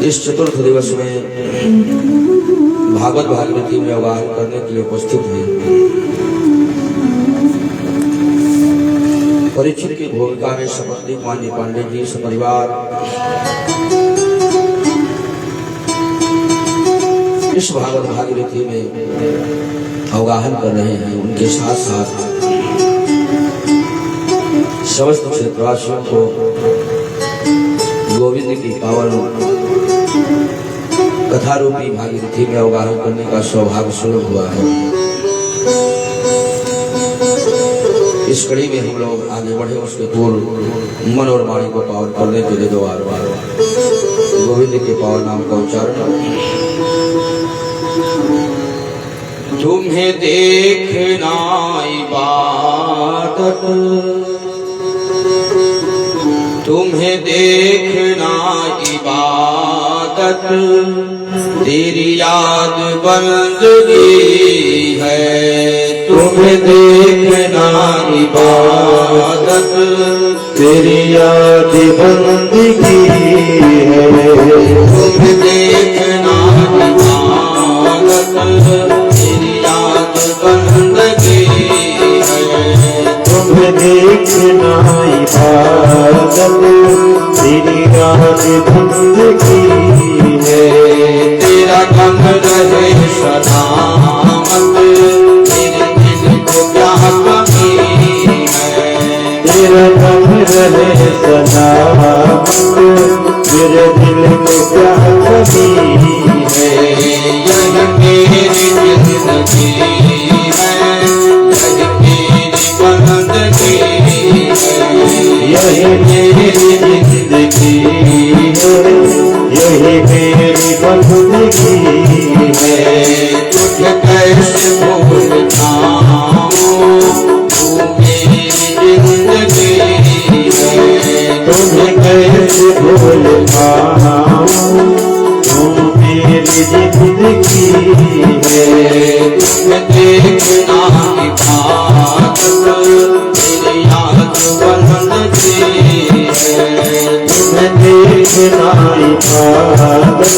इस चतुर्थ दिवस में भागवत भागवती में अवगाहन करने के लिए उपस्थित है। परीक्षित की भूमिका में सपत्नीक मान्य पांडे जी सपरिवार इस भागवत भागवती में अवगाहन कर रहे हैं। उनके साथ साथ समस्त क्षेत्रवासियों को गोविंद की पावन कथा रूपी भागीरथी में अवगाहन करने का सौभाग्य सुलभ हुआ है। इस कड़ी में हम लोग आगे बढ़े, उसके पूर्व मन और वाणी को पावन करने के लिए बार बार गोविंद के पावन नाम का उच्चारण। तुम्हें देखना इबादत, तुम्हें देखना इबादत, तेरी याद बंदगी है। तुम्हें देखना इबादत, तेरी याद बंदगी है। तुम्हें देखना इबादत, तेरी याद बंदगी है। तुम्हें देखना इबादत, तेरी याद बंदगी है। तेरा गम रहे सलामत, तेरे दिल को क्या कमी है। तेरा गम रहे सलामत, तेरे दिल को क्या कमी है। यह मेरी जिंदगी है, यह मेरी बंदगी है। यही मेरी जिंदगी है, यही मेरी बंदगी है। तुझे कैसे भूल जाऊं, तू मेरी जिंदगी है। तुझे कैसे भूल जाऊं, तू मेरी जिंदगी है। तुम्हें देखना इबादत, तेरी याद बंदगी है। तुम्हें देखना इबादत,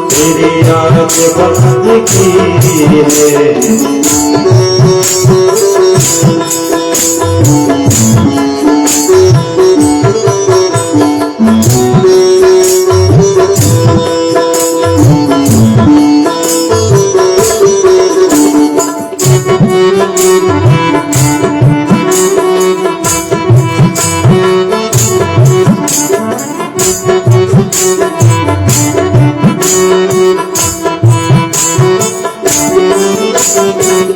तेरी याद बंदगी है।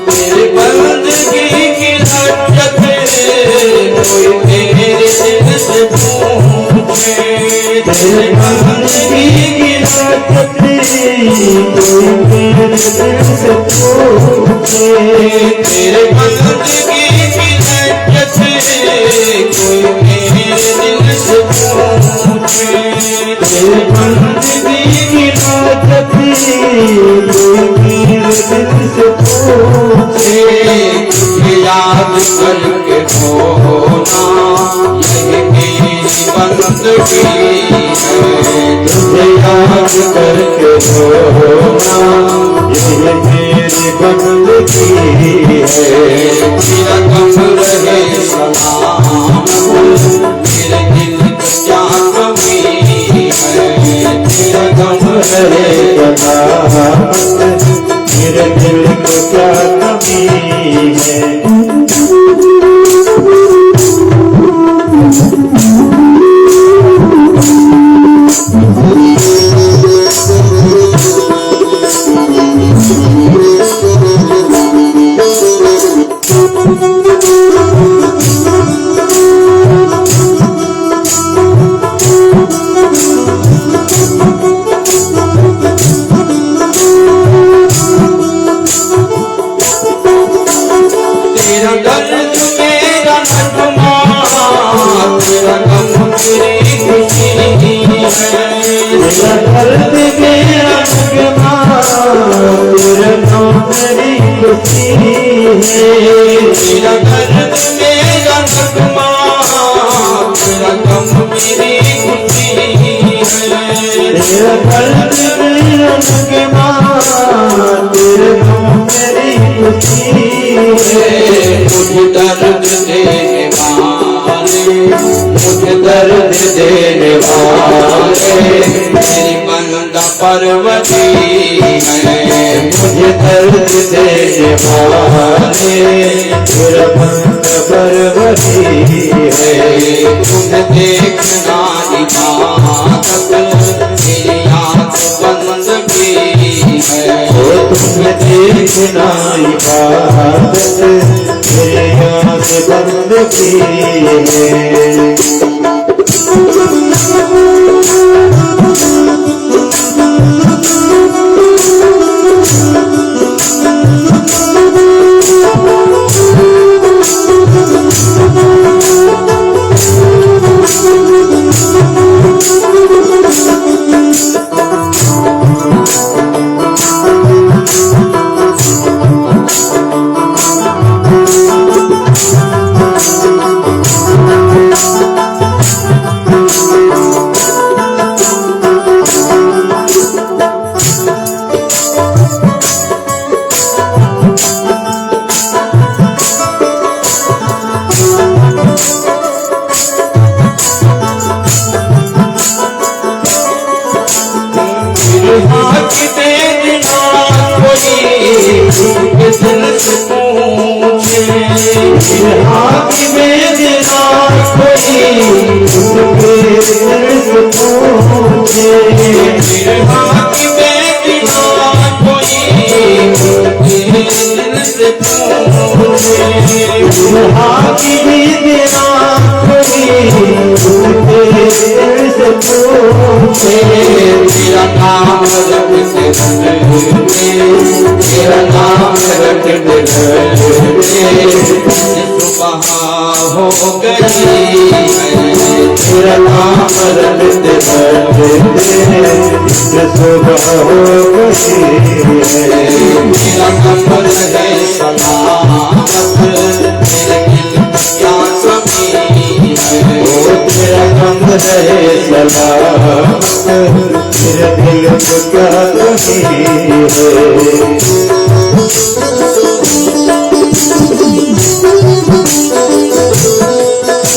तेरे बंदगी की लज्जत कोई मेरे दिल से पूछे। तेरे बंदगी की लज्जत कोई मेरे दिल से पूछे। तुझे याद करके होना यही मेरी बंदगी है। तुझे याद करके होना यही मेरी बंदगी है। तेरा गम रहे सलामत, तेरे दिल को क्या कमी है। तेरा गम रहे सलामत, तेरे दिल को क्या कमी है। तेरा दर्द मेरा नगमा, तेरा गम मेरी खुशी है। तेरा दर्द मिलन के बाद तेरे गम मेरी खुशी है। मुझे दर्द देने वाले, मुझे दर्द देने वाले मेरी बंदा परवती है। मुझे दर्द देने वाले तेरा बंदा परवती है। तुझे देखना इबादत मेरी आँख बंद की है। तुम्हें देखना इबादत मेरे आँख बंद की है। तेरा नाम रटते तेरा नाम रटते सुबह हो गई। तेरा नाम रटते सुबह हो गई। मेरा कमर है सलामत मेरे दिल क्या कमी है। तेरा कम रहे सलामत मेरे दिल को क्या कमी है।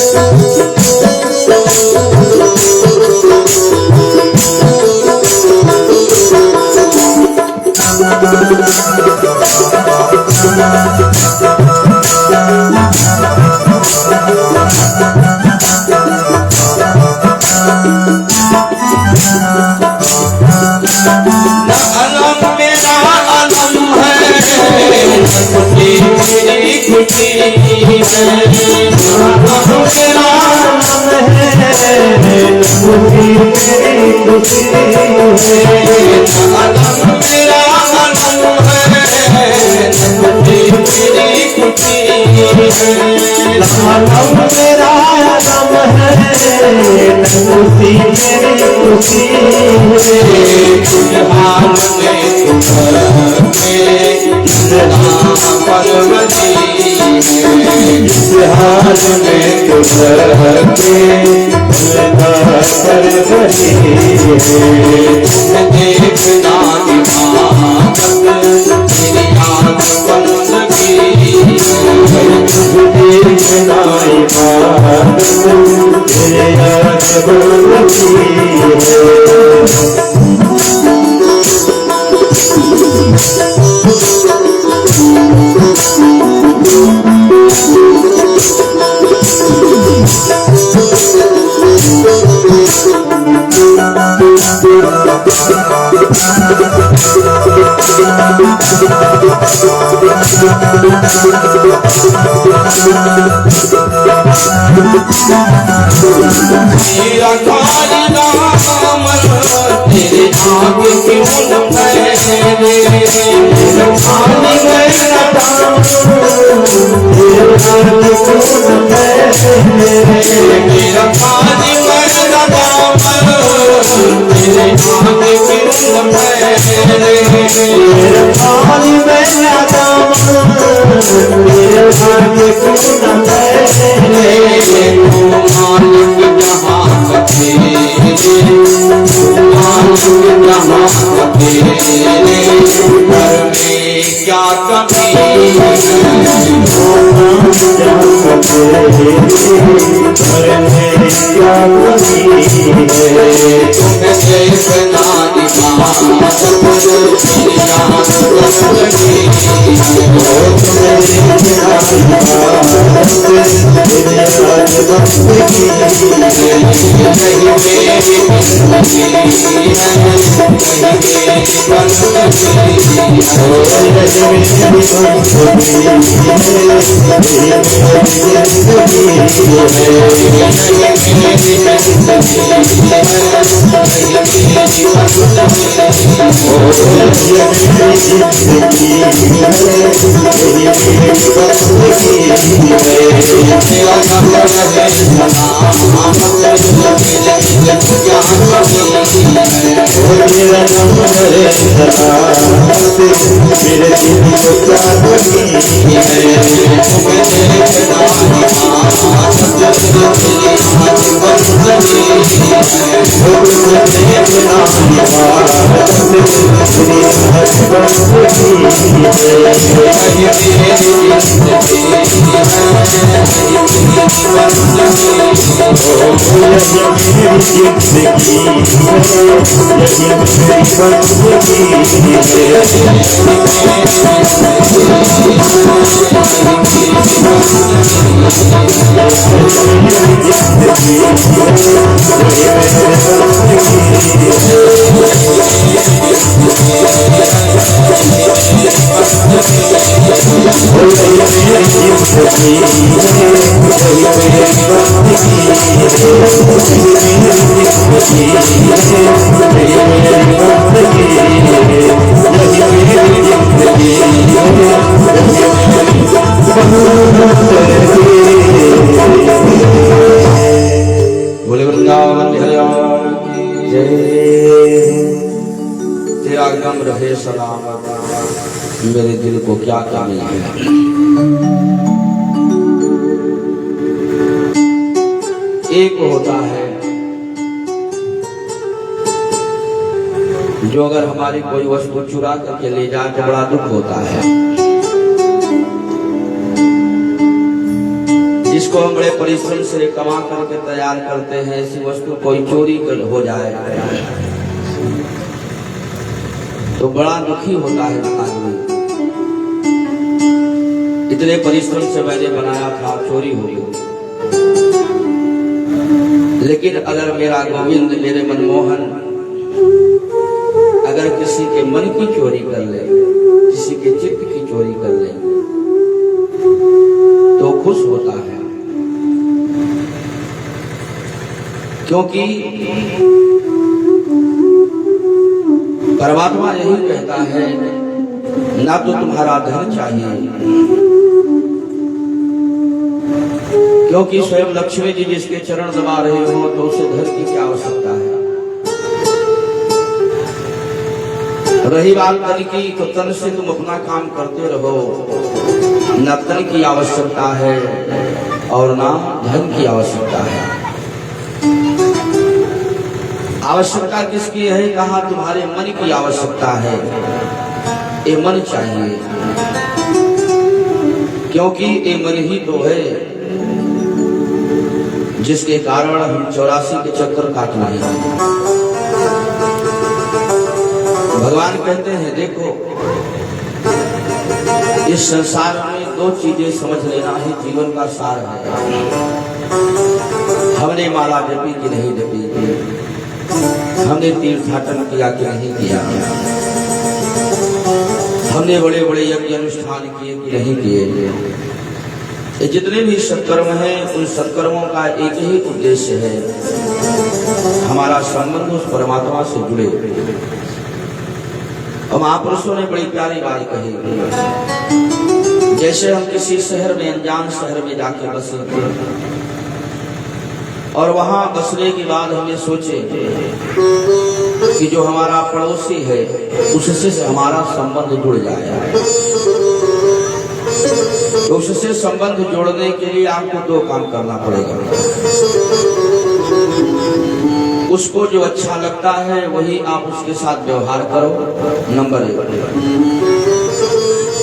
मेरा खाली नाम तेरे नाम क्यों न मेरा खाली मेरा नाम मेरा खाली मेरा नाम तेरे नाम क्यों न मेरा खाली मेरा नाम मेरा नाम क्यों न मालिक जहाँ तेरे मालिक तेरे घर में क्या कमी है? तुम्हें देखना इबादत मेरी जान बस लगी बोले वृंदावन बिहारी जय। तेरा गम रहे सलामत, मेरे दिल को क्या क्या मिला है। एक होता है जो अगर हमारी कोई वस्तु चुरा करके ले जाए तो बड़ा दुख होता है। जिसको हम बड़े परिश्रम से कमा करके तैयार करते हैं, ऐसी वस्तु कोई चोरी हो जाए तो बड़ा दुखी होता है आदमी। इतने परिश्रम से मैंने बनाया था, चोरी हो गई। लेकिन अगर मेरा गोविंद, मेरे मनमोहन अगर किसी के मन की चोरी कर ले, किसी के चित्त की चोरी कर ले तो खुश होता है। क्योंकि परमात्मा यही कहता है, ना तो तुम्हारा धन चाहिए, क्योंकि स्वयं लक्ष्मी जी जिसके चरण दबा रहे हो तो उसे धन की क्या आवश्यकता है। रही बात तन की, तो तन से तुम अपना काम करते रहो, न तन की आवश्यकता है और ना धन की आवश्यकता है। आवश्यकता किसकी है? कहा तुम्हारे मन की आवश्यकता है। ये मन चाहिए, क्योंकि ये मन ही तो है जिसके कारण हम 84 के चक्कर काट रहे हैं। भगवान कहते हैं, देखो इस संसार में दो चीजें समझ लेना ही जीवन का सार है। हमने माला जपी कि नहीं जपी, हमने तीर्थाटन किया कि नहीं किया, हमने बड़े बड़े यज्ञ अनुष्ठान किए कि नहीं किए। ये जितने भी सत्कर्म हैं, उन सत्कर्मों का एक ही उद्देश्य है, हमारा संबंध उस परमात्मा से जुड़े। और महापुरुषों ने बड़ी प्यारी बात कही, जैसे हम किसी शहर में, अनजान शहर में जाके बसे और वहां बसने के बाद हमने सोचे कि जो हमारा पड़ोसी है उससे हमारा संबंध जुड़ जाए। तो उससे संबंध जोड़ने के लिए आपको दो काम करना पड़ेगा। उसको जो अच्छा लगता है वही आप उसके साथ व्यवहार करो, नंबर 1।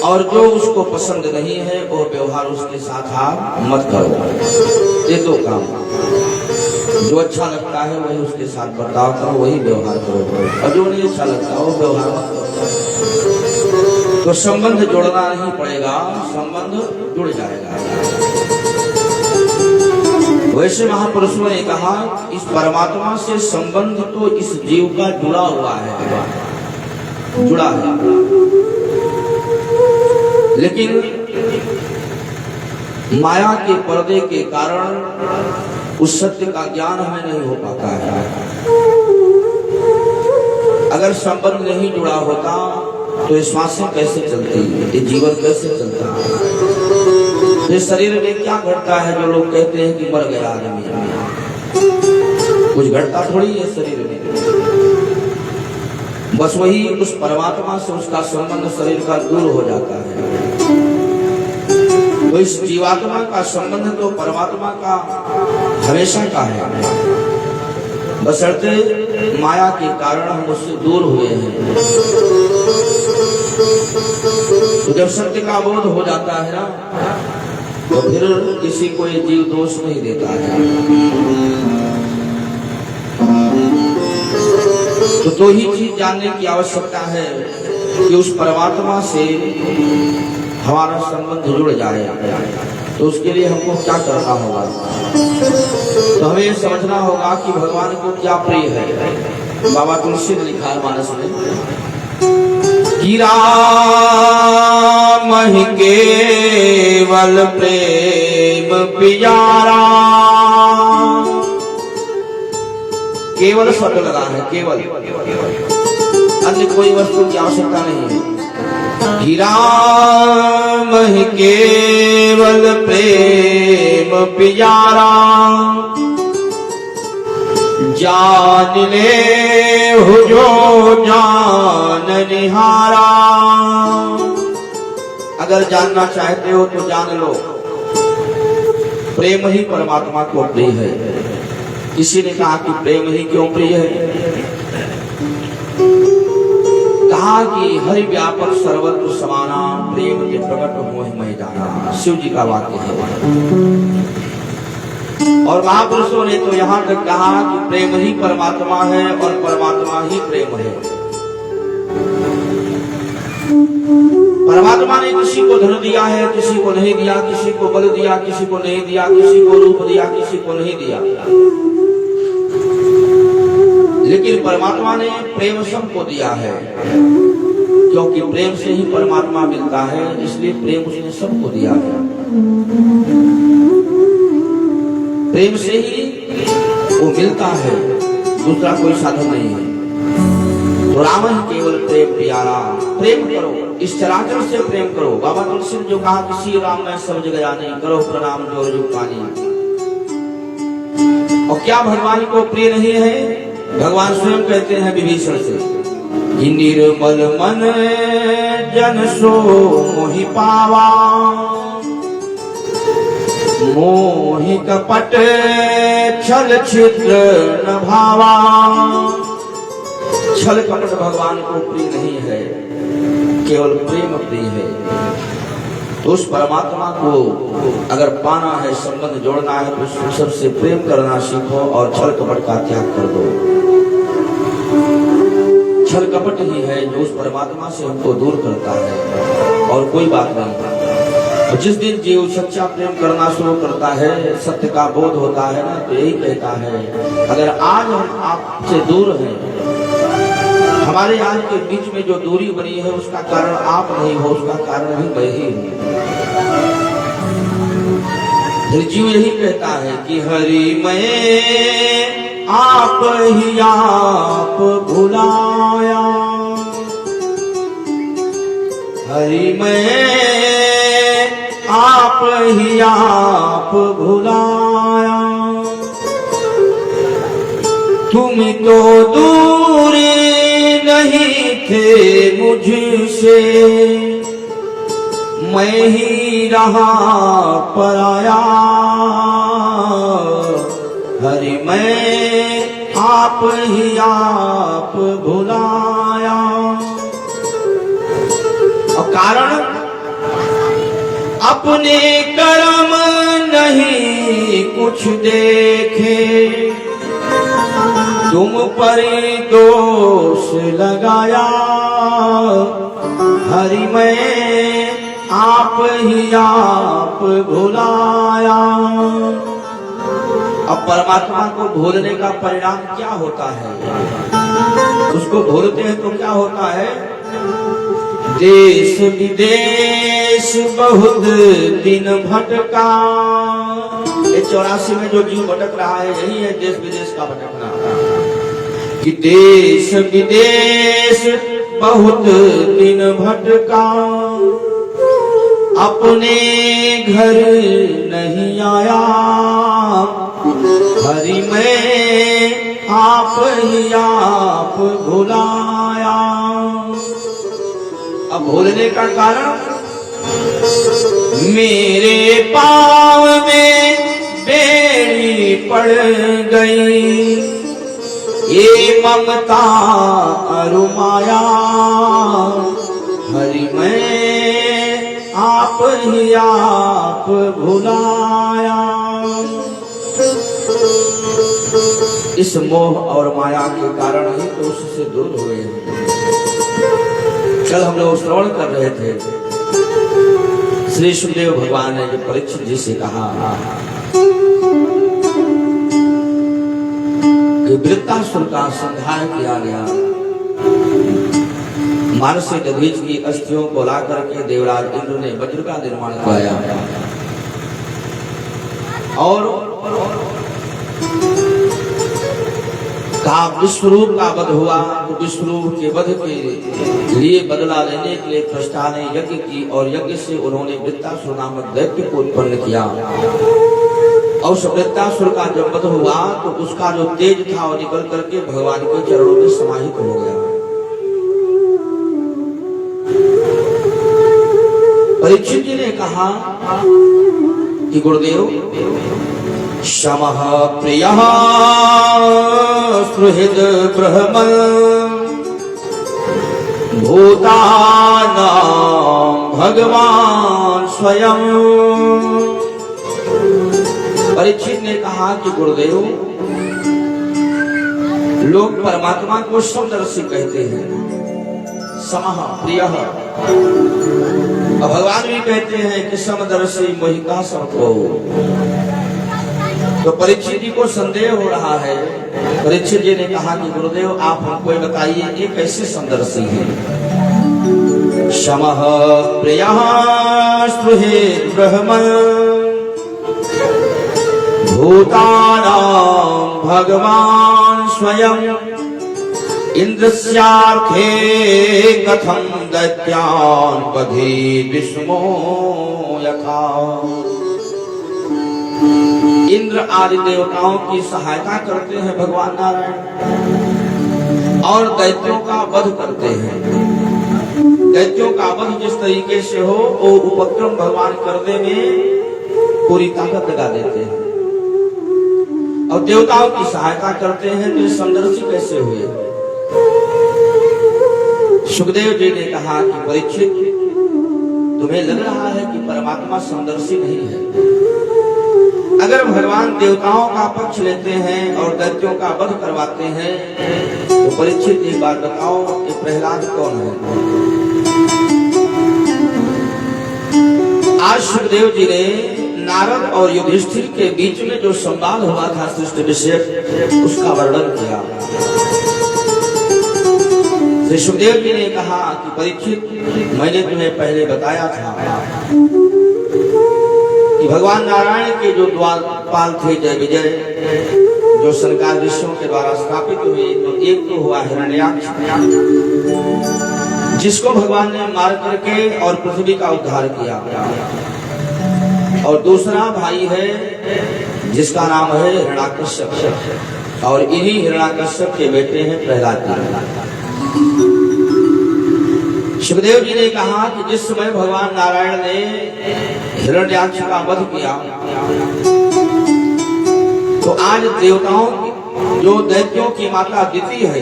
और जो उसको पसंद नहीं है वो व्यवहार उसके साथ आप मत करो। ये 2 काम। जो अच्छा लगता है वही उसके साथ बर्ताव करो, वही व्यवहार करो, और जो नहीं अच्छा लगता वो व्यवहार मत करो। तो संबंध जोड़ना नहीं पड़ेगा, संबंध जुड़ जाएगा। वैसे महापुरुषों ने कहा इस परमात्मा से संबंध तो इस जीव का जुड़ा हुआ है, जुड़ा है, लेकिन माया के पर्दे के कारण उस सत्य का ज्ञान हमें नहीं हो पाता है। अगर संबंध नहीं जुड़ा होता तो श्वासें कैसे चलती, ये जीवन कैसे चलता? ये शरीर में क्या घटता है जो लोग कहते हैं कि मर गया आदमी? कुछ घटता थोड़ी है शरीर में। बस वही उस परमात्मा से उसका संबंध शरीर का दूर हो जाता है। तो इस जीवात्मा का संबंध तो परमात्मा का हमेशा का है, बशर्ते माया के कारण हम उससे दूर हुए हैं। तो जब सत्य का बोध हो जाता है ना, तो फिर किसी को ये जीव दोष नहीं देता है। तो 2 ही चीज जानने की आवश्यकता है कि उस परमात्मा से हमारा संबंध जुड़ जाए। तो उसके लिए हमको क्या करना होगा? तो हमें ये समझना होगा कि भगवान को क्या प्रिय है। बाबा तुलसी ने लिखा है मानस में कि राम ही केवल प्रेम प्यारा। केवल शब्द लगा है, केवल, अन्य कोई वस्तु की आवश्यकता नहीं है। कि राम ही केवल प्रेम प्यारा, जान ले हो जो जान निहारा। अगर जानना चाहते हो तो जान लो, प्रेम ही परमात्मा को प्रिय है। किसी ने कहा कि प्रेम ही क्यों प्रिय है? कहा कि हरि व्यापक सर्वत्र समाना, प्रेम के प्रकट मोह मह जाना। शिव जी का वाक्य है। और महापुरुषों ने तो यहाँ तक कहा कि प्रेम ही परमात्मा है और परमात्मा ही प्रेम है। परमात्मा ने किसी को धन दिया है, किसी को नहीं दिया, किसी को बल दिया, किसी को नहीं दिया, किसी को रूप दिया, किसी को नहीं दिया, लेकिन परमात्मा ने प्रेम सबको दिया है। क्योंकि प्रेम से ही परमात्मा मिलता है, इसलिए प्रेम उसने सबको दिया है। प्रेम से ही वो मिलता है, दूसरा कोई साधन नहीं है। तो राम ही केवल प्रेम प्यारा। प्रेम करो, इस चराचर से प्रेम करो। बाबा तुलसी ने जो कहा कि श्री राम में सब जगह जाने, करो प्रणाम जोर जुग पानी। और क्या भगवान को प्रिय नहीं है? भगवान स्वयं कहते हैं विभीषण से कि निर्मल मन जन सो मोहि पावा, मोहि कपट छल छिद्र न भावा। छल कपट भगवान को प्रिय नहीं है, केवल प्रेम प्रिय है। तो उस परमात्मा को अगर पाना है, संबंध जोड़ना है, तो सबसे प्रेम करना सीखो और छल कपट का त्याग कर दो। छल कपट ही है जो उस परमात्मा से हमको दूर करता है, और कोई बात नहीं। तो जिस दिन जीव सच्चा प्रेम करना शुरू करता है, सत्य का बोध होता है ना, तो यही कहता है अगर आज हम आपसे दूर हैं, हमारे आज के बीच में जो दूरी बनी है उसका कारण आप नहीं हो, उसका कारण भी मैं ही हूं। जीव यही कहता है कि हरि मैं आप ही आप भुलाया, हरि मैं आप ही आप भुलाया। तुम तो दूर नहीं थे मुझसे, मैं ही रहा पराया। हरि मैं आप ही आप भुलाया। और कारण अपने कर्म नहीं कुछ देखे, तुम पर दोष लगाया। हरि मैं आप ही आप भुलाया। अब परमात्मा को भूलने का परिणाम क्या होता है? उसको भूलते हैं तो क्या होता है? देश विदेश बहुत दिन भटका। ये 84 में जो जीव भटक रहा है यही है देश विदेश का भटकना। कि देश विदेश बहुत दिन भटका, अपने घर नहीं आया। हरि मैं आप ही आप भुलाया। अब भूलने का कारण, मेरे पाँव में बेड़ी पड़ गई, ये ममता अरुमाया। हरि मैं आप ही आप भुलाया। इस मोह और माया के कारण ही तो उससे दूर हुए। कल हम लोग श्रवण कर रहे थे, श्री सुखदेव भगवान ने जो परीक्षित जी से कहा कि वृत्तासुर का संहार किया गया। मानसी दधीच की अस्थियों को ला करके देवराज इंद्र ने वज्र का निर्माण कराया। और कहा विश्वरूप का वध हुआ, तो विश्वरूप के वध के लिए बदला लेने के लिए त्वष्टा ने यज्ञ की, और यज्ञ से उन्होंने वृत्तासुर नामक दैत्य को उत्पन्न किया। और वृत्तासुर का जब वध हुआ तो उसका जो तेज था वो निकल करके भगवान के चरणों में समाहित हो गया। परीक्षित जी ने कहा कि गुरुदेव, शमः प्रियः सुहृद ब्रह्म भूतानां भगवान स्वयं। परीक्षित ने कहा कि गुरुदेव, लोग परमात्मा को समदर्शी कहते हैं, समः प्रियः। और भगवान भी कहते हैं कि समदर्शी मोहिका सबको। तो परीक्षित जी को संदेह हो रहा है। परीक्षित जी ने कहा कि गुरुदेव आप हमको बताइए ये कैसे समदर्शी है? शमः प्रियः सुहृद ब्रह्म भूतानां भगवान स्वयं। इंद्रस्यार्थे कथं दैत्यान् बधेत् विष्णो यथा। इंद्र आदि देवताओं की सहायता करते हैं भगवान नारायण, और दैत्यों का वध करते हैं। दैत्यों का वध जिस तरीके से हो वो उपक्रम भगवान करने में पूरी ताकत लगा देते हैं, और देवताओं की सहायता करते हैं। तो समदर्शी कैसे हुए? सुखदेव जी ने कहा कि परीक्षित, तुम्हें लग रहा है कि परमात्मा समदर्शी नहीं है। अगर भगवान देवताओं का पक्ष लेते हैं और दैत्यों का वध करवाते हैं, तो परीक्षित एक बात बताओ, ये प्रहलाद कौन है? आज सुखदेव जी ने नारद और युधिष्ठिर के बीच में जो संवाद हुआ था सृष्टि विषय, उसका वर्णन किया। श्री सुखदेव जी ने कहा कि परीक्षित, मैंने तुम्हें पहले बताया था कि भगवान नारायण के जो द्वारपाल थे जय विजय, जो संकार ऋषियों के द्वारा स्थापित हुए, तो एक तो हुआ हिरण्याक्ष, जिसको भगवान ने मार करके और पृथ्वी का उद्धार किया, और दूसरा भाई है जिसका नाम है हिरण्याकश्यप, और इन्हीं हिरण्याकश्यप के बेटे हैं प्रहलाद जी। सुखदेव जी ने कहा कि जिस समय भगवान नारायण ने हिरण्याक्ष का वध किया, तो आज देवताओं जो दैत्यों की माता दिति है,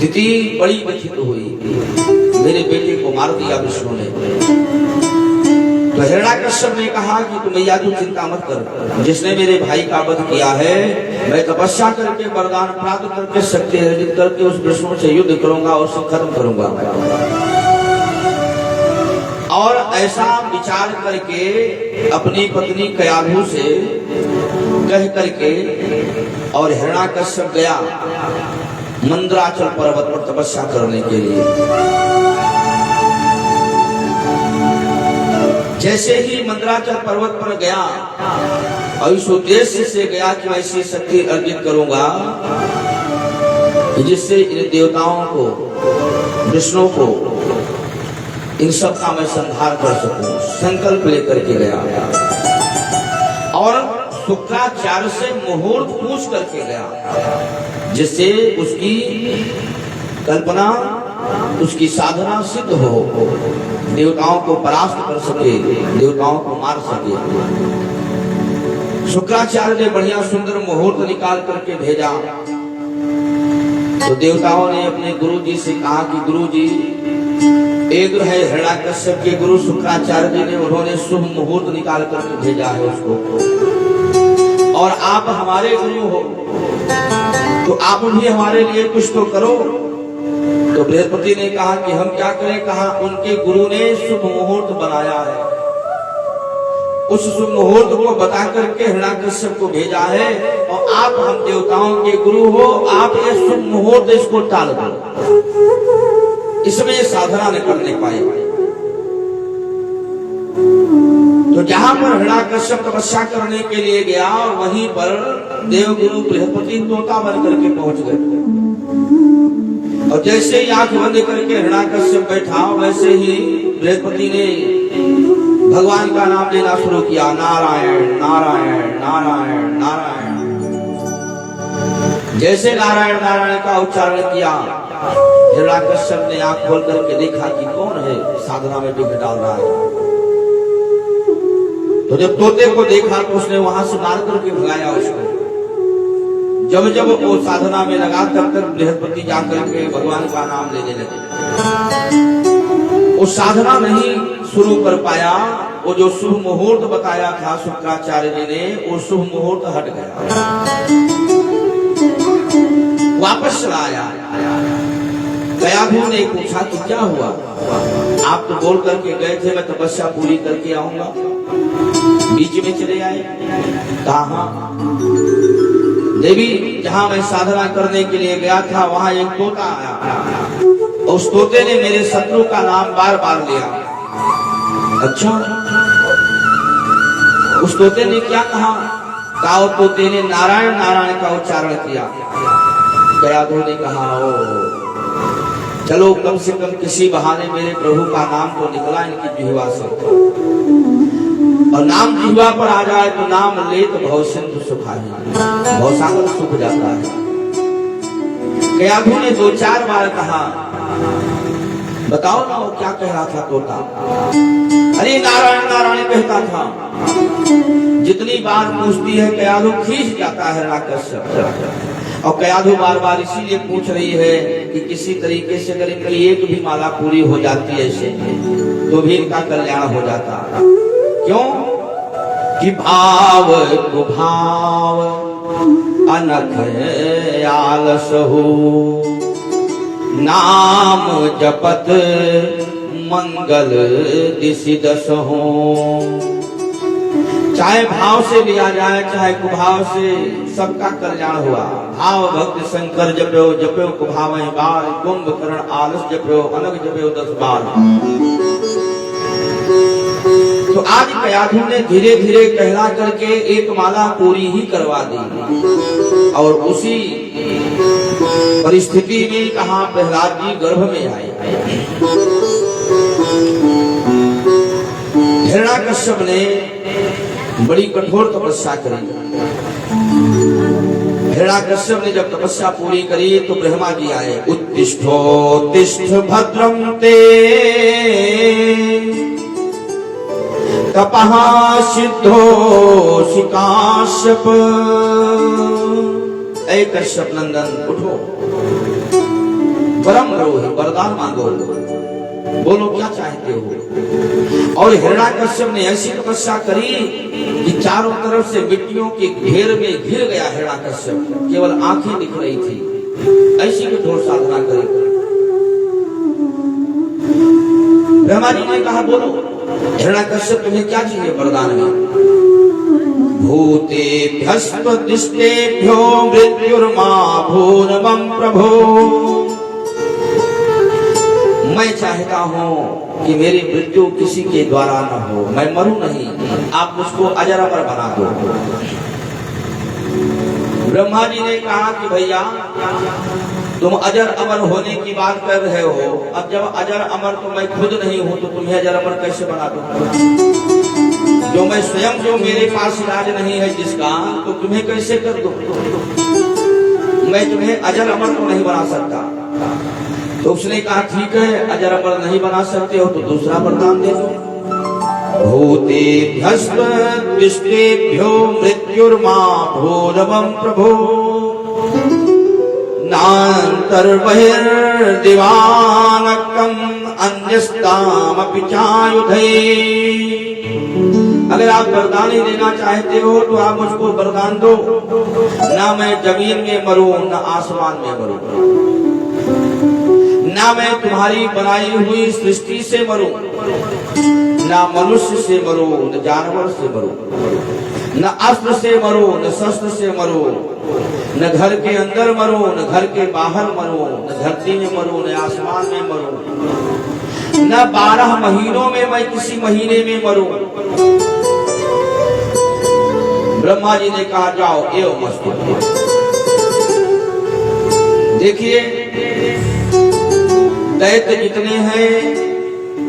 दिति बड़ी व्यथित हुई, मेरे बेटे को मार दिया विष्णु ने। तो हिरण्याकश्यप ने कहा कि तुम मैया तू चिंता मत कर, जिसने मेरे भाई का वध किया है, मैं तपस्या करके वरदान प्राप्त करके शक्ति अर्जित करके उस विष्णु से युद्ध करूंगा और उसे खत्म करूंगा। और ऐसा विचार करके अपनी पत्नी कयाधु से कह करके और हिरण्याकश्यप गया मंदराचल पर्वत पर तपस्या करने के लिए। जैसे ही मंदराचल पर्वत पर गया और इस उद्देश्य से गया कि मैं ऐसी शक्ति अर्जित करूंगा जिससे इन देवताओं को, विष्णु को, इन सब का मैं संहार कर सकूं, संकल्प लेकर के गया। और शुक्राचार्य से मुहूर्त पूछ करके गया, जिससे उसकी कल्पना, उसकी साधना सिद्ध हो, देवताओं को परास्त कर सके, देवताओं को मार सके। शुक्राचार्य ने बढ़िया सुंदर मुहूर्त निकाल करके भेजा। तो देवताओं ने अपने गुरु जी से कहा कि गुरु जी, एक है हिरण्याकश्यप के गुरु शुक्राचार्य जी ने, उन्होंने शुभ मुहूर्त निकाल करके भेजा है उसको, और आप हमारे गुरु हो, तो आप भी हमारे लिए कुछ तो करो। तो बृहस्पति ने कहा कि हम क्या करें। कहा उनके गुरु ने शुभ मुहूर्त बनाया है, उस शुभ मुहूर्त को बता करके हिरण्याकश्यप को भेजा है, और आप हम देवताओं के गुरु हो, आप ये शुभ मुहूर्त इसको टाल दो, इसमें ये साधना न करने पाए। तो जहां पर हिरण्याकश्यप तपस्या करने के लिए गया, वहीं पर देवगुरु बृहस्पति तोता बन करके पहुंच गए। और जैसे ही आंख बंद करके हिरण्याकश्यप बैठा, वैसे ही बृहस्पति ने भगवान का नाम लेना शुरू किया, नारायण नारायण नारायण नारायण। जैसे नारायण नारायण का उच्चारण किया, हिरण्याकश्यप ने आंख खोल करके देखा कि कौन है साधना में विघ्न डाल रहा है। तो जब तोते को देखा तो उसने वहां से मार करके भगाया उसको। जब जब वो साधना में लगा, तब तक बृहस्पति जाकर के भगवान का नाम लेने लगे। वो साधना नहीं शुरू कर पाया। वो जो शुभ मुहूर्त बताया था शुक्राचार्य जी ने, वो शुभ मुहूर्त हट गया, वापस चला आया। कयाधु ने पूछा कि क्या हुआ, आप तो बोल करके गए थे मैं तपस्या पूरी करके आऊंगा, बीच में चले आए। कहा देवी, जहां मैं साधना करने के लिए गया था, वहां एक तोता आया, उस तोते ने मेरे शत्रु का नाम बार बार लिया। अच्छा, उस तोते ने क्या कहा? कहा तोते ने नारायण नारायण का उच्चारण किया। कयाधु ने कहा, ओ चलो कम से कम किसी बहाने मेरे प्रभु का नाम तो निकला इनकी जिह्वा से, और नाम जिह्वा पर आ जाए तो नाम ले तो भवसिंधु सुखाही, भवसागर सूख जाता है। कयाधु ने 2-4 बार कहा। बताओ ना वो क्या कह रहा था तोता? अरे नारायण नारायण कहता था। जितनी बार पूछती है कयाधु खींच जाता है हिरण्याकश्यप। और कयाधु बार बार इसीलिए पूछ रही है कि किसी तरीके से अगर इनकी एक भी माला पूरी हो जाती है ऐसे, तो भी इनका कल्याण हो जाता। क्यों कि भाव कुभाव अनख आलस हो, नाम जपत मंगल दिशि दस हो। चाहे भाव से लिया जाए चाहे कुभाव से, सबका कल्याण हुआ। भाव भक्त शंकर जप्यो जप्यो कुभाव बार, कुंभकर्ण आलस जप्यो अनग जप्यो 10 बार। तो आज कयाधु ने धीरे धीरे कहला करके एक माला पूरी ही करवा दी। और उसी परिस्थिति में कहा प्रहलाद जी गर्भ में आए। हिरण्याकश्यप ने बड़ी कठोर तपस्या करी। हिरण्याकश्यप ने जब तपस्या पूरी करी तो ब्रह्मा जी आए। उत्तिष्ठोत्तिष्ठ भद्रं ते तपः सिद्धो काश्यप। ऐ कश्यप नंदन उठो, वरम रो, वरदान मांगो, बोलो क्या चाहते हो। और हिरण्याकश्यप ने ऐसी तपस्या करी कि चारों तरफ से मिट्टियों के घेर में घिर गया हिरण्याकश्यप, केवल आंखें दिख रही थी। ऐसी कठोर साधना करी। ब्रह्मा जी ने कहा बोलो हिरण्याकश्यप तुम्हें क्या चाहिए वरदान में। भूतेभ्यस्त्वदिष्टेभ्यो मृत्युर्मा भूनवं प्रभो। मैं चाहता हूँ कि मेरी मृत्यु किसी के द्वारा न हो, मैं मरूं नहीं, आप मुझको अजर अमर बना दो। ब्रह्मा जी ने कहा कि भैया तुम अजर अमर होने की बात कर रहे हो, अब जब अजर अमर तो मैं खुद नहीं हूं तो तुम्हें अजर अमर कैसे बना दूं। जो मैं स्वयं, जो मेरे पास इलाज नहीं है जिसका, तो तुम्हें कैसे कर दूं। मैं तुम्हें अजर अमर तो नहीं बना सकता। तो उसने कहा ठीक है, अजर अमर नहीं बना सकते हो तो दूसरा वरदान दे दो। भूतेभ्यस्त्वदिष्टेभ्यो मृत्युर्मा भूनवं प्रभो। नान्तर्बहिर्दिवानकम् अन्यस्तामपि चायुधै। अगर आप वरदान ही देना चाहते हो तो आप मुझको वरदान दो, ना मैं जमीन में मरूं न आसमान में मरूं, ना मैं तुम्हारी बनाई हुई सृष्टि से मरूं, ना मनुष्य से मरूं न जानवर से मरूं, न अस्त्र से मरूं न शस्त्र से मरूं, न घर के अंदर मरूं न घर के बाहर मरूं, न धरती में मरूं न आसमान में मरूं, न 12 महीनों में मैं किसी महीने में मरूं। ब्रह्मा जी ने कहा जाओ एवं मस्तु। देखिए दैत्य जितने हैं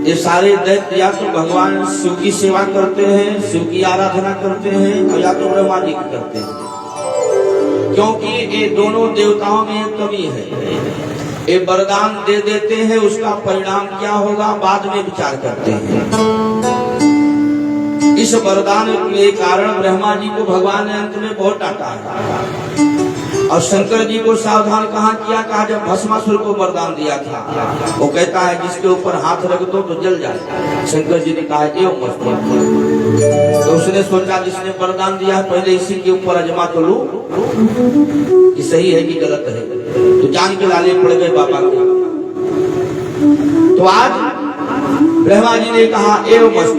ये सारे दैत्य या तो भगवान शिव की सेवा करते हैं, शिव की आराधना करते हैं, और या तो ब्रह्मा जी की करते हैं। क्योंकि ये दोनों देवताओं में कमी है। ये वरदान दे देते हैं, उसका परिणाम क्या होगा बाद में विचार करते हैं। इस वरदान के कारण ब्रह्मा जी को भगवान ने अंत में बहुत डांटा है, और शंकर जी को सावधान कहा जब भस्मासुर को वरदान दिया था, वो कहता है जिसके ऊपर हाथ रख दो तो जल जाए। शंकर जी ने कहा एवं मस्त। तो उसने सोचा जिसने वरदान दिया पहले इसी के ऊपर अजमा तो लूं कि सही है कि गलत है, तो जान के लाले पड़ गए बाबा के। तो आज ब्रह्मा जी ने कहा एवं मस्त।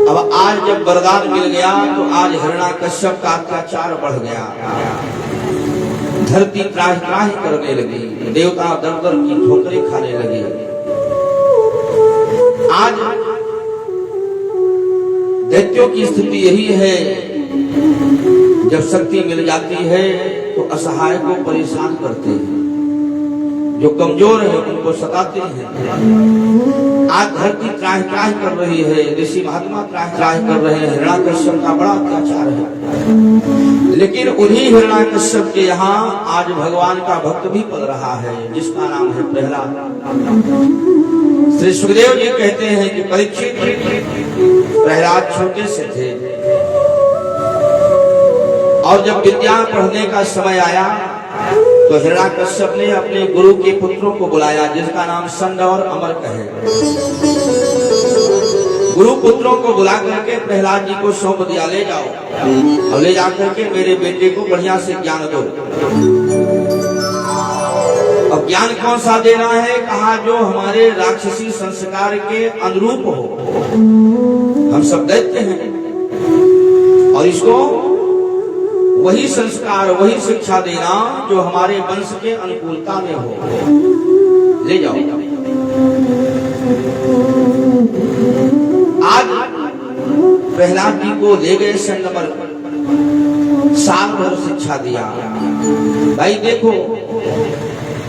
अब आज जब वरदान मिल गया तो आज हिरण्याकश्यप का अत्याचार बढ़ गया, धरती त्राहि त्राहि करने लगी, देवता दर दर की ठोकरें खाने लगे। आज दैत्यों की स्थिति यही है, जब शक्ति मिल जाती है तो असहाय को परेशान करते हैं, जो कमजोर है उनको सताते हैं। आज धरती त्राहि त्राहि कर रही है, ऋषि महात्मा त्राहि त्राहि कर रहे हैं, हिरण्याकश्यप का बड़ा अत्याचार है। लेकिन उन्हीं हिरण्याकश्यप के यहाँ आज भगवान का भक्त भी पल रहा है, जिसका नाम है प्रहलाद। श्री सुखदेव जी कहते हैं कि परीक्षित प्रहलाद छोटे से थे, और जब विद्या पढ़ने का समय आया तो हिरण्याकश्यप ने अपने गुरु के पुत्रों को बुलाया, जिसका नाम संड और अमरक है। गुरु पुत्रों को बुला करके प्रहलाद जी को सौंप दिया, ले जाओ और ले जाकर के मेरे बेटे को बढ़िया से ज्ञान दो। अब ज्ञान कौन सा देना है, कहा जो हमारे राक्षसी संस्कार के अनुरूप हो। हम सब दैत्य हैं और इसको वही संस्कार वही शिक्षा देना जो हमारे वंश के अनुकूलता में हो। ले जाओ। आज प्रहलाद जी को ले गए संगमर, साल भर शिक्षा दिया। भाई देखो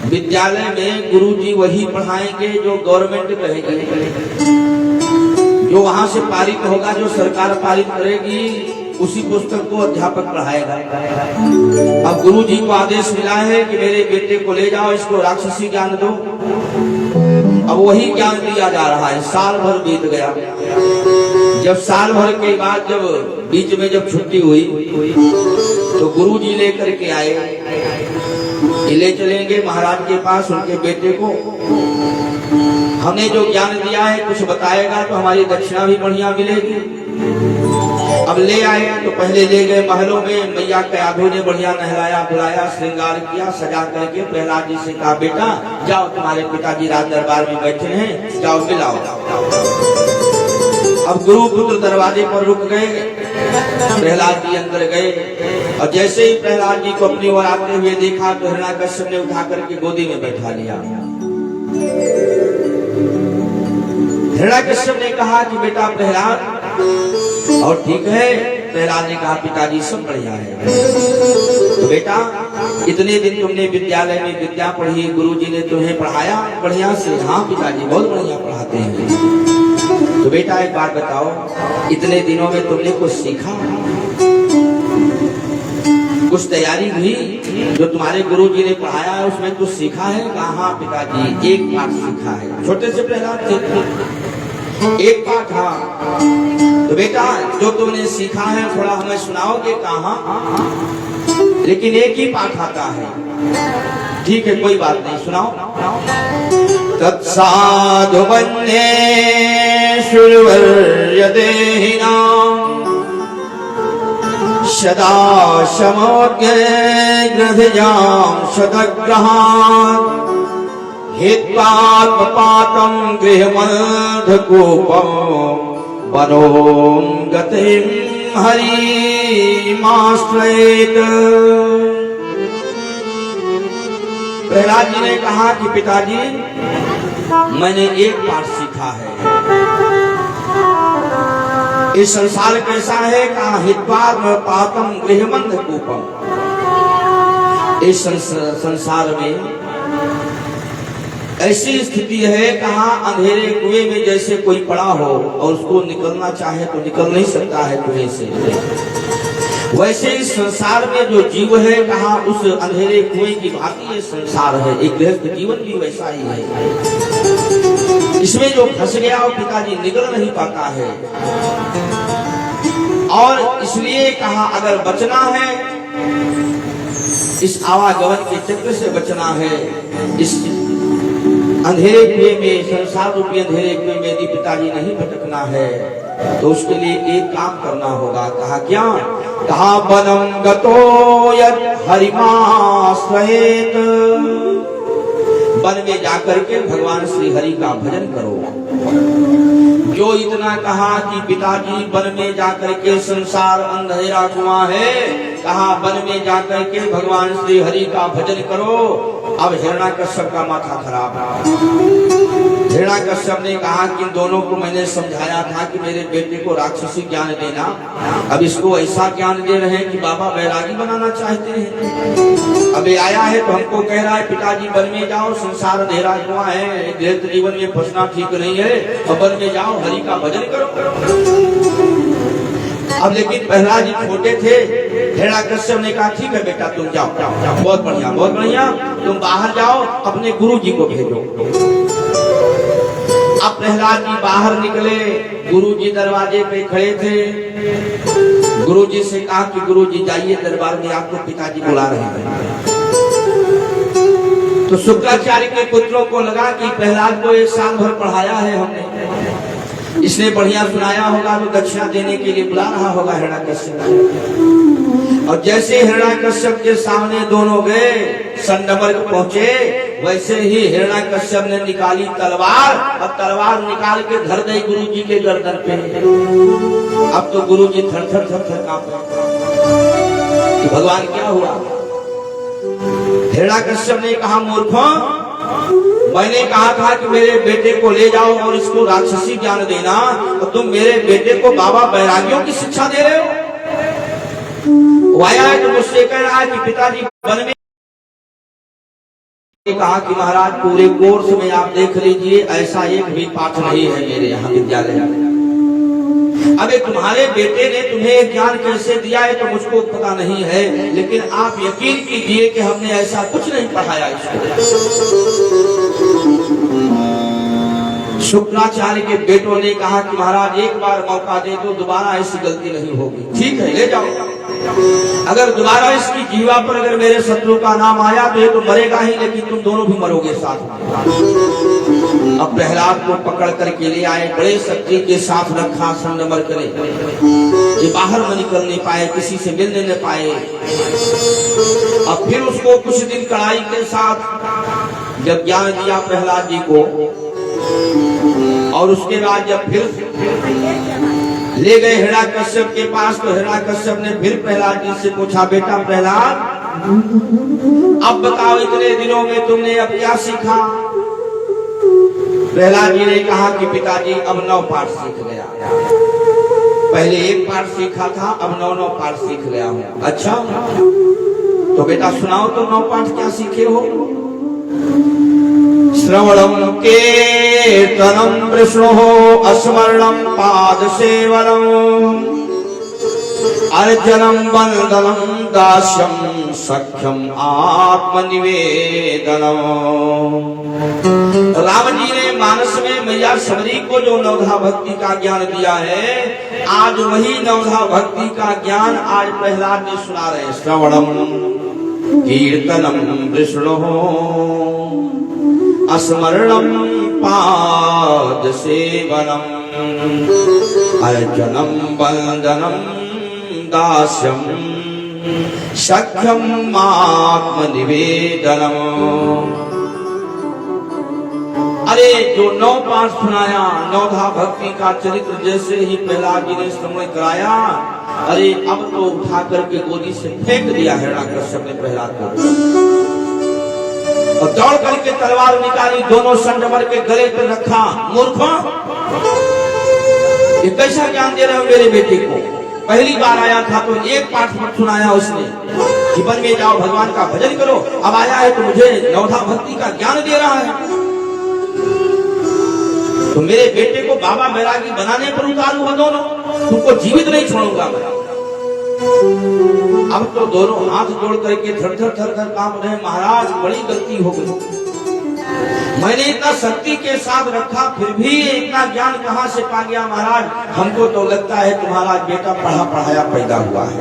विद्यालय में गुरुजी वही पढ़ाएंगे जो गवर्नमेंट कहेगी, जो वहां से पारित होगा, जो सरकार पारित करेगी उसी पुस्तक को अध्यापक पढ़ाएगा। अब गुरु जी को आदेश मिला है कि मेरे बेटे को ले जाओ, इसको राक्षसी ज्ञान दो। अब वही ज्ञान दिया जा रहा है। साल भर बीत गया। जब साल भर के बाद जब बीच में जब छुट्टी हुई तो गुरु जी लेकर के आए कि ले चलेंगे महाराज के पास उनके बेटे को, हमने जो ज्ञान दिया है कुछ बताएगा तो हमारी दक्षिणा भी बढ़िया मिलेगी। अब ले आए तो पहले ले गए महलों में, मैया के आधो ने बढ़िया नहलाया धुलाया श्रृंगार किया, सजा करके प्रहलाद जी से कहा बेटा जाओ तुम्हारे पिताजी राज दरबार में बैठे हैं, जाओ मिलाओ। अब गुरु पुत्र दरवाजे पर रुक गए, प्रहलाद जी अंदर गए और जैसे ही प्रहलाद जी को अपनी ओर आते हुए देखा तो हिरण्याकश्यप ने उठा करके गोदी में बैठा लिया। हिरण्याकश्यप ने कहा कि बेटा प्रहलाद और ठीक है। प्रहलाद ने कहा पिताजी सब बढ़िया है। तो बेटा इतने दिन तुमने विद्यालय में विद्या पढ़ी, गुरुजी ने तुम्हें पढ़ाया बढ़िया से? हाँ पिताजी बहुत बढ़िया पढ़ाते हैं। तो बेटा एक बात बताओ, इतने दिनों में तुमने कुछ सीखा, कुछ तैयारी हुई? जो तुम्हारे गुरुजी ने पढ़ाया है उसमें कुछ सीखा है? कहा हाँ पिताजी एक पाठ सीखा है। छोटे से प्रहलाद थे, एक पाठ। हाँ तो बेटा जो तुमने सीखा है थोड़ा हमें सुनाओगे? कहा लेकिन एक ही पाठ आता है। ठीक है कोई बात नहीं, सुनाओ। तत्साधु वन्ये शूरवर्य देहिनां सदा समोग्य ग्रहजां शतग्रहान् हित्वात्मपातं गृहमन्धकूपं वनों गतिं हरिमाश्रयेत्। प्रहलाद जी ने कहा कि पिताजी मैंने एक पाठ सीखा है। इस संसार कैसा है? कहा हित्वात्मपातं गृहमन्धकूपं। इस संसार में ऐसी स्थिति है, कहा अंधेरे कुएं में जैसे कोई पड़ा हो और उसको निकलना चाहे तो निकल नहीं सकता है कुएं से, वैसे इस संसार में जो जीव है, कहा उस अंधेरे कुएं की भांति ये संसार है। एक गृहस्थ जीवन भी वैसा ही है। इसमें जो फंस गया वो पिताजी निकल नहीं पाता है। और इसलिए कहा अगर बचना है, इस आवागमन के चक्र से बचना है, इस अंधेरे कुएं में, संसार रूपी अंधेरे कुएं में यदि पिताजी नहीं भटकना है तो उसके लिए एक काम करना होगा। कहा क्या? कहा वनं गतो यत् हरिमाश्रयेत्। वन में जाकर के भगवान श्री हरि का भजन करो। जो इतना कहा कि पिताजी वन में जाकर के संसार अंधेरा कुआं है, कहा वन में जाकर के भगवान श्री हरि का भजन करो। अब हिरण्याकश्यप का माथा खराब। हिरण्याकश्यप ने कहा कि इन दोनों को मैंने समझाया था कि मेरे बेटे को राक्षसी ज्ञान देना, अब इसको ऐसा ज्ञान दे रहे हैं कि बाबा बैरागी बनाना चाहते हैं। अब ये आया है तो हमको कह रहा है पिताजी वन में जाओ, संसार अंधेरा कुआं है, गृहस्थ जीवन में फंसना ठीक नहीं है, और वन में जाओ हरि का भजन करो। अब लेकिन प्रहलाद जी छोटे थे। हिरण्याकश्यप ने कहा ठीक है बेटा तुम जाओ, बहुत बढ़िया बहुत बढ़िया, तुम बाहर जाओ, अपने गुरु जी को भेजो। अब प्रहलाद जी बाहर निकले, गुरु जी दरवाजे पे खड़े थे। गुरु जी से कहा कि गुरु जी जाइए दरबार में, आपको पिताजी बुला रहे हैं। तो शुक्राचार्य के पुत्रों को लगा कि प्रहलाद को एक साल भर पढ़ाया है हमने, इसने बढ़िया सुनाया होगा तो दक्षिणा देने के लिए बुला रहा होगा हिरण्याकश्यप। और जैसे हिरण्याकश्यप के सामने दोनों गए, संडमर्क पहुंचे, वैसे ही हिरण्याकश्यप ने निकाली तलवार और तलवार निकाल के धर दी गुरु जी के गर्दन पे। अब तो गुरु जी थर थर थर थर कांपे कि भगवान क्या हुआ? हिरण्याकश्यप ने कहा मूर्खों, मैंने कहा था कि मेरे बेटे को ले जाओ और इसको राक्षसी ज्ञान देना, तो तुम मेरे बेटे को बाबा बैरागियों की शिक्षा दे रहे हो। वो आया है तो मुझसे कह रहा है कि पिताजी वन में। कहा कि महाराज पूरे कोर्स में आप देख लीजिए ऐसा एक भी पाठ नहीं है मेरे यहाँ विद्यालय में। अबे तुम्हारे बेटे ने तुम्हें ज्ञान कैसे दिया है तो मुझको पता नहीं है, लेकिन आप यकीन कीजिए कि हमने ऐसा कुछ नहीं पढ़ाया इसको। शुक्राचार्य के बेटों ने कहा कि महाराज एक बार मौका दे तो दोबारा ऐसी गलती नहीं होगी। ठीक है, ले जाओ। अगर दोबारा इसकी जीवा पर अगर मेरे शत्रु का नाम आया तो ये तो मरेगा ही, लेकिन तुम दोनों भी मरोगे साथ में। अब प्रहलाद को पकड़ करके ले आए, बड़े शक्ति के साथ रखा, संगमर करे। ये बाहर न निकल नहीं पाए, किसी से मिलने न पाए। अब फिर उसको कुछ दिन कड़ाई के साथ जब ज्ञान दिया प्रहलाद जी को, और उसके बाद जब फिर ले गए हिरण्यकश्यप के पास, तो हिरण्यकश्यप ने फिर प्रहलाद जी से पूछा, बेटा प्रहलाद अब बताओ इतने दिनों में तुमने अब क्या सीखा? प्रहलाद जी ने कहा कि पिताजी अब 9 पाठ सीख गया। पहले 1 पाठ सीखा था, अब 9 पाठ सीख गया हूँ। अच्छा, तो बेटा सुनाओ तो 9 पाठ क्या सीखे हो? श्रवणम कीर्तनम विष्णु स्मरणम पाद सेवनम अर्चनम वंदनम दास्यम सख्यम आत्मनिवेदनम। राम जी ने मानस में मैया शबरी को जो नवधा भक्ति का ज्ञान दिया है, आज वही नवधा भक्ति का ज्ञान आज प्रहलाद जी सुना रहे हैं। श्रवणम कीर्तनम विष्णु स्मरणम पाद सेवनम अर्चनम वंदनम दास्यम सख्यम आत्मनिवेदनम। अरे जो 9 पाठ सुनाया, नवधा भक्ति का चरित्र जैसे ही प्रहलाद जी ने श्रवण कराया, अरे अब तो उठा करके गोदी से फेंक दिया हिरण्यकश्यप ने प्रहलाद को, और दौड़ करके तलवार निकाली, दोनों संगमर के गले पर रखा। मूर्खों, ये कैसा ज्ञान दे रहे हो मेरे बेटे को? पहली बार आया था तो 1 पाठ मत सुनाया उसने, जीवन में जाओ भगवान का भजन करो। अब आया है तो मुझे नवधा भक्ति का ज्ञान दे रहा है। तो मेरे बेटे को बाबा बैरागी बनाने पर उतारू हो दोनों, तुमको जीवित नहीं छोड़ूंगा मैं। अब तो दोनों हाथ जोड़ करके थर थर काम रहे, महाराज बड़ी गलती हो गई, मैंने इतना शक्ति के साथ रखा फिर भी इतना ज्ञान कहाँ से पा गया महाराज? हमको तो लगता है तुम्हारा बेटा पढ़ा पढ़ाया पैदा हुआ है,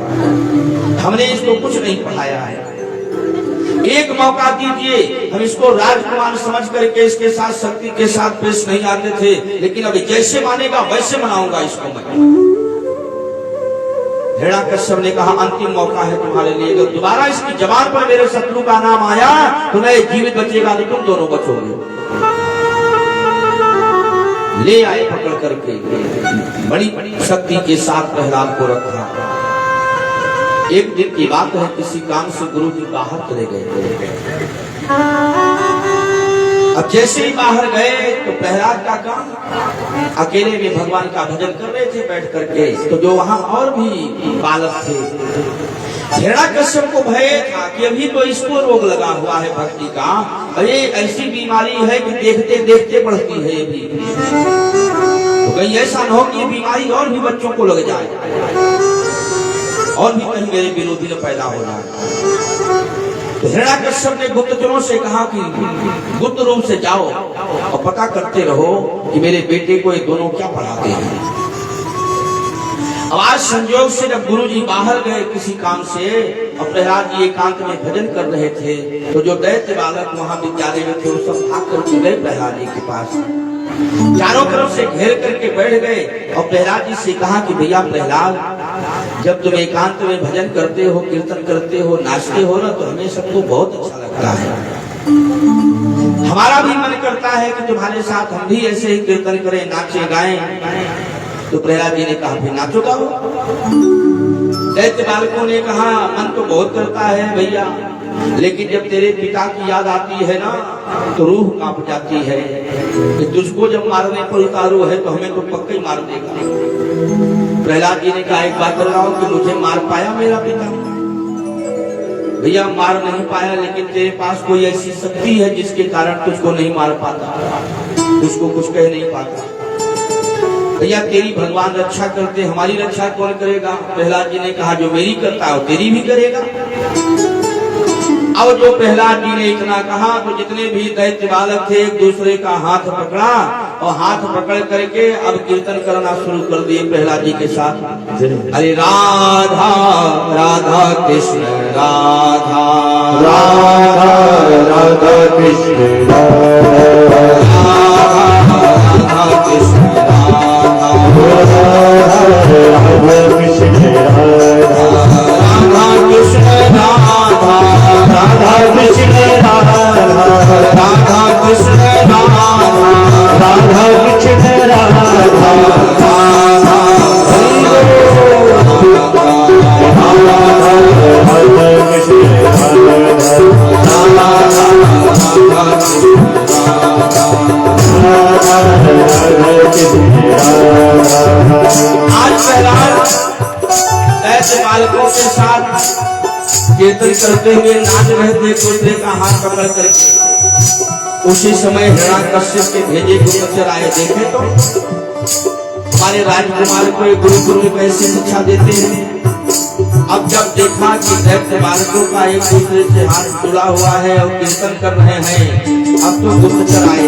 हमने इसको कुछ नहीं पढ़ाया है। एक मौका दीजिए, हम इसको राजकुमार समझ करके इसके साथ शक्ति के साथ पेश नहीं आते थे, लेकिन अभी जैसे मानेगा वैसे मनाऊंगा इसको मैं। हिरण्यकश्यप ने कहा अंतिम मौका है तुम्हारे लिए, अगर दोबारा इसकी जबान पर मेरे शत्रु का नाम आया तो मैं जीवित बचेगा नहीं, तुम दोनों बचोगे। ले आए पकड़ करके, बड़ी शक्ति के साथ प्रहलाद को रखा। एक दिन की बात है, किसी काम से गुरु जी बाहर चले गए। अब जैसे ही बाहर गए तो प्रहलाद का काम, अकेले में भगवान का भजन कर रहे थे बैठ करके। तो जो वहां और भी बालक थे, हिरण्यकश्यप को भय था कि अभी तो इसको रोग लगा हुआ है भक्ति का, अरे ऐसी बीमारी है कि देखते देखते बढ़ती है ये भी, तो कहीं ऐसा न हो कि ये बीमारी और भी बच्चों को लग जाए और भी कहीं मेरे विरोधी न पैदा हो जाए। तो हिरण्यकश्यप ने गुप्तचरों से कहा कि गुप्त रूप से जाओ और पता करते रहो कि मेरे बेटे को ये दोनों क्या पढ़ाते हैं। अब आज संयोग से जब गुरुजी बाहर गए किसी काम से और प्रहलाद जी एकांत में भजन कर रहे थे, तो जो दैत्य बालक वहां विद्यालय में थे वो सब भाग करके गए प्रहलाद जी के पास, चारों तरफ से घेर करके बैठ गए और प्रहलाद जी से कहा कि भैया प्रहलाद, जब तुम एकांत में भजन करते हो, कीर्तन करते हो, नाचते हो ना, तो हमें सबको बहुत अच्छा लगता है। हमारा भी मन करता है कि तुम्हारे साथ हम भी ऐसे ही कीर्तन करें, नाचे गाएं। तो प्रहलाद जी ने कहा फिर नाचो गाओ। दैत्य बालकों ने कहा मन तो बहुत करता है भैया, लेकिन जब तेरे पिता की याद आती है ना तो रूह कांप जाती है कि तुझको जब मारने पर उतारू है तो हमें तो पक्का ही मार देगा। प्रहलाद जी ने कहा एक बात बताओ कि मुझे मार पाया मेरा पिता? भैया मार नहीं पाया, लेकिन तेरे पास कोई ऐसी शक्ति है जिसके कारण तुझको नहीं मार पाता, तुझको कुछ कह नहीं पाता। भैया तेरी भगवान रक्षा करते, हमारी रक्षा कौन करेगा? प्रहलाद जी ने कहा जो मेरी करता है वो तेरी भी करेगा। अब जो प्रहलाद जी ने इतना कहा तो जितने भी दैत्य बालक थे एक दूसरे का हाथ पकड़ा और हाथ पकड़ करके अब कीर्तन करना शुरू कर दिए प्रहलाद जी के साथ। अरे राधा राधा कृष्ण राधा राधा राधा कृष्ण राधा राधा कृष्ण राधा राधा कृष्ण राधा राधा कृष्ण राधा राधा कृष्ण राधा राधा कृष्ण राधा राधा कृष्ण राधा राधा कृष्ण आज प्रहलाद ऐसे बालकों के साथ कीर्तन करते हुए नाच रहे थे एक दूसरे का हाथ पकड़ करके। उसी समय हिरण्यकश्यप के भेजे गुप्तचर आए। देखे तो हमारे राजकुमार को एक गुरु में कैसे शिक्षा देते हैं। अब जब देखा कि दैत्य बालकों का एक दूसरे से हाथ जुड़ा हुआ है और कीर्तन कर रहे हैं, अब तो गुप्तचर आए।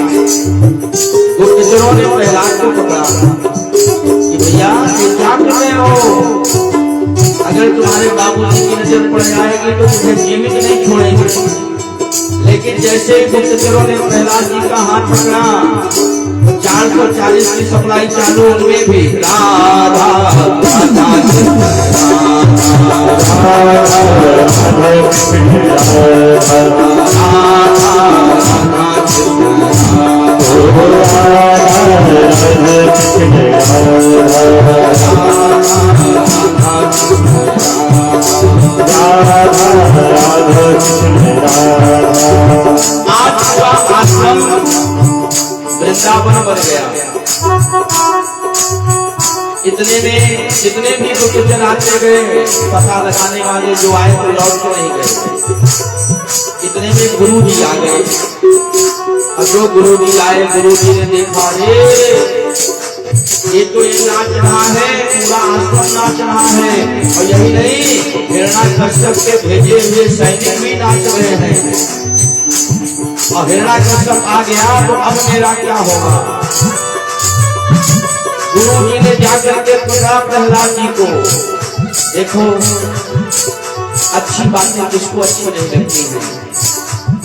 गुप्तचरों ने प्रहलाद को पकड़ा कि भैया ये क्या कर रहे हो, अगर तुम्हारे बाबूजी की नजर पड़ जाएगी तो तुझे जीवित नहीं छोड़ेंगे। लेकिन जैसे ही गुप्तचरों ने प्रहलाद जी का हाथ पकड़ा तो 440 की सप्लाई चालू, उनमें भी राधा राधा आज पूरा आश्रम वृंदावन बन गया। इतने में जितने भी गुप्तचर आते गए, पता लगाने वाले जो आए तो लौट के नहीं गए। इतने में गुरु जी आ गए। और जो गुरु जी आए, गुरु जी ने देखा ये तो ये नाच रहा है, पूरा आश्रम नाच रहा है। और यही नहीं, हिरण्यकश्यप के भेजे हुए सैनिक भी नाच रहे हैं। और हिरण्यकश्यप आ गया तो अब मेरा क्या होगा। गुरु जी ने जाकर के पूछा प्रहलाद जी को, देखो अच्छी बातें किसको अच्छी नहीं लगती हैं।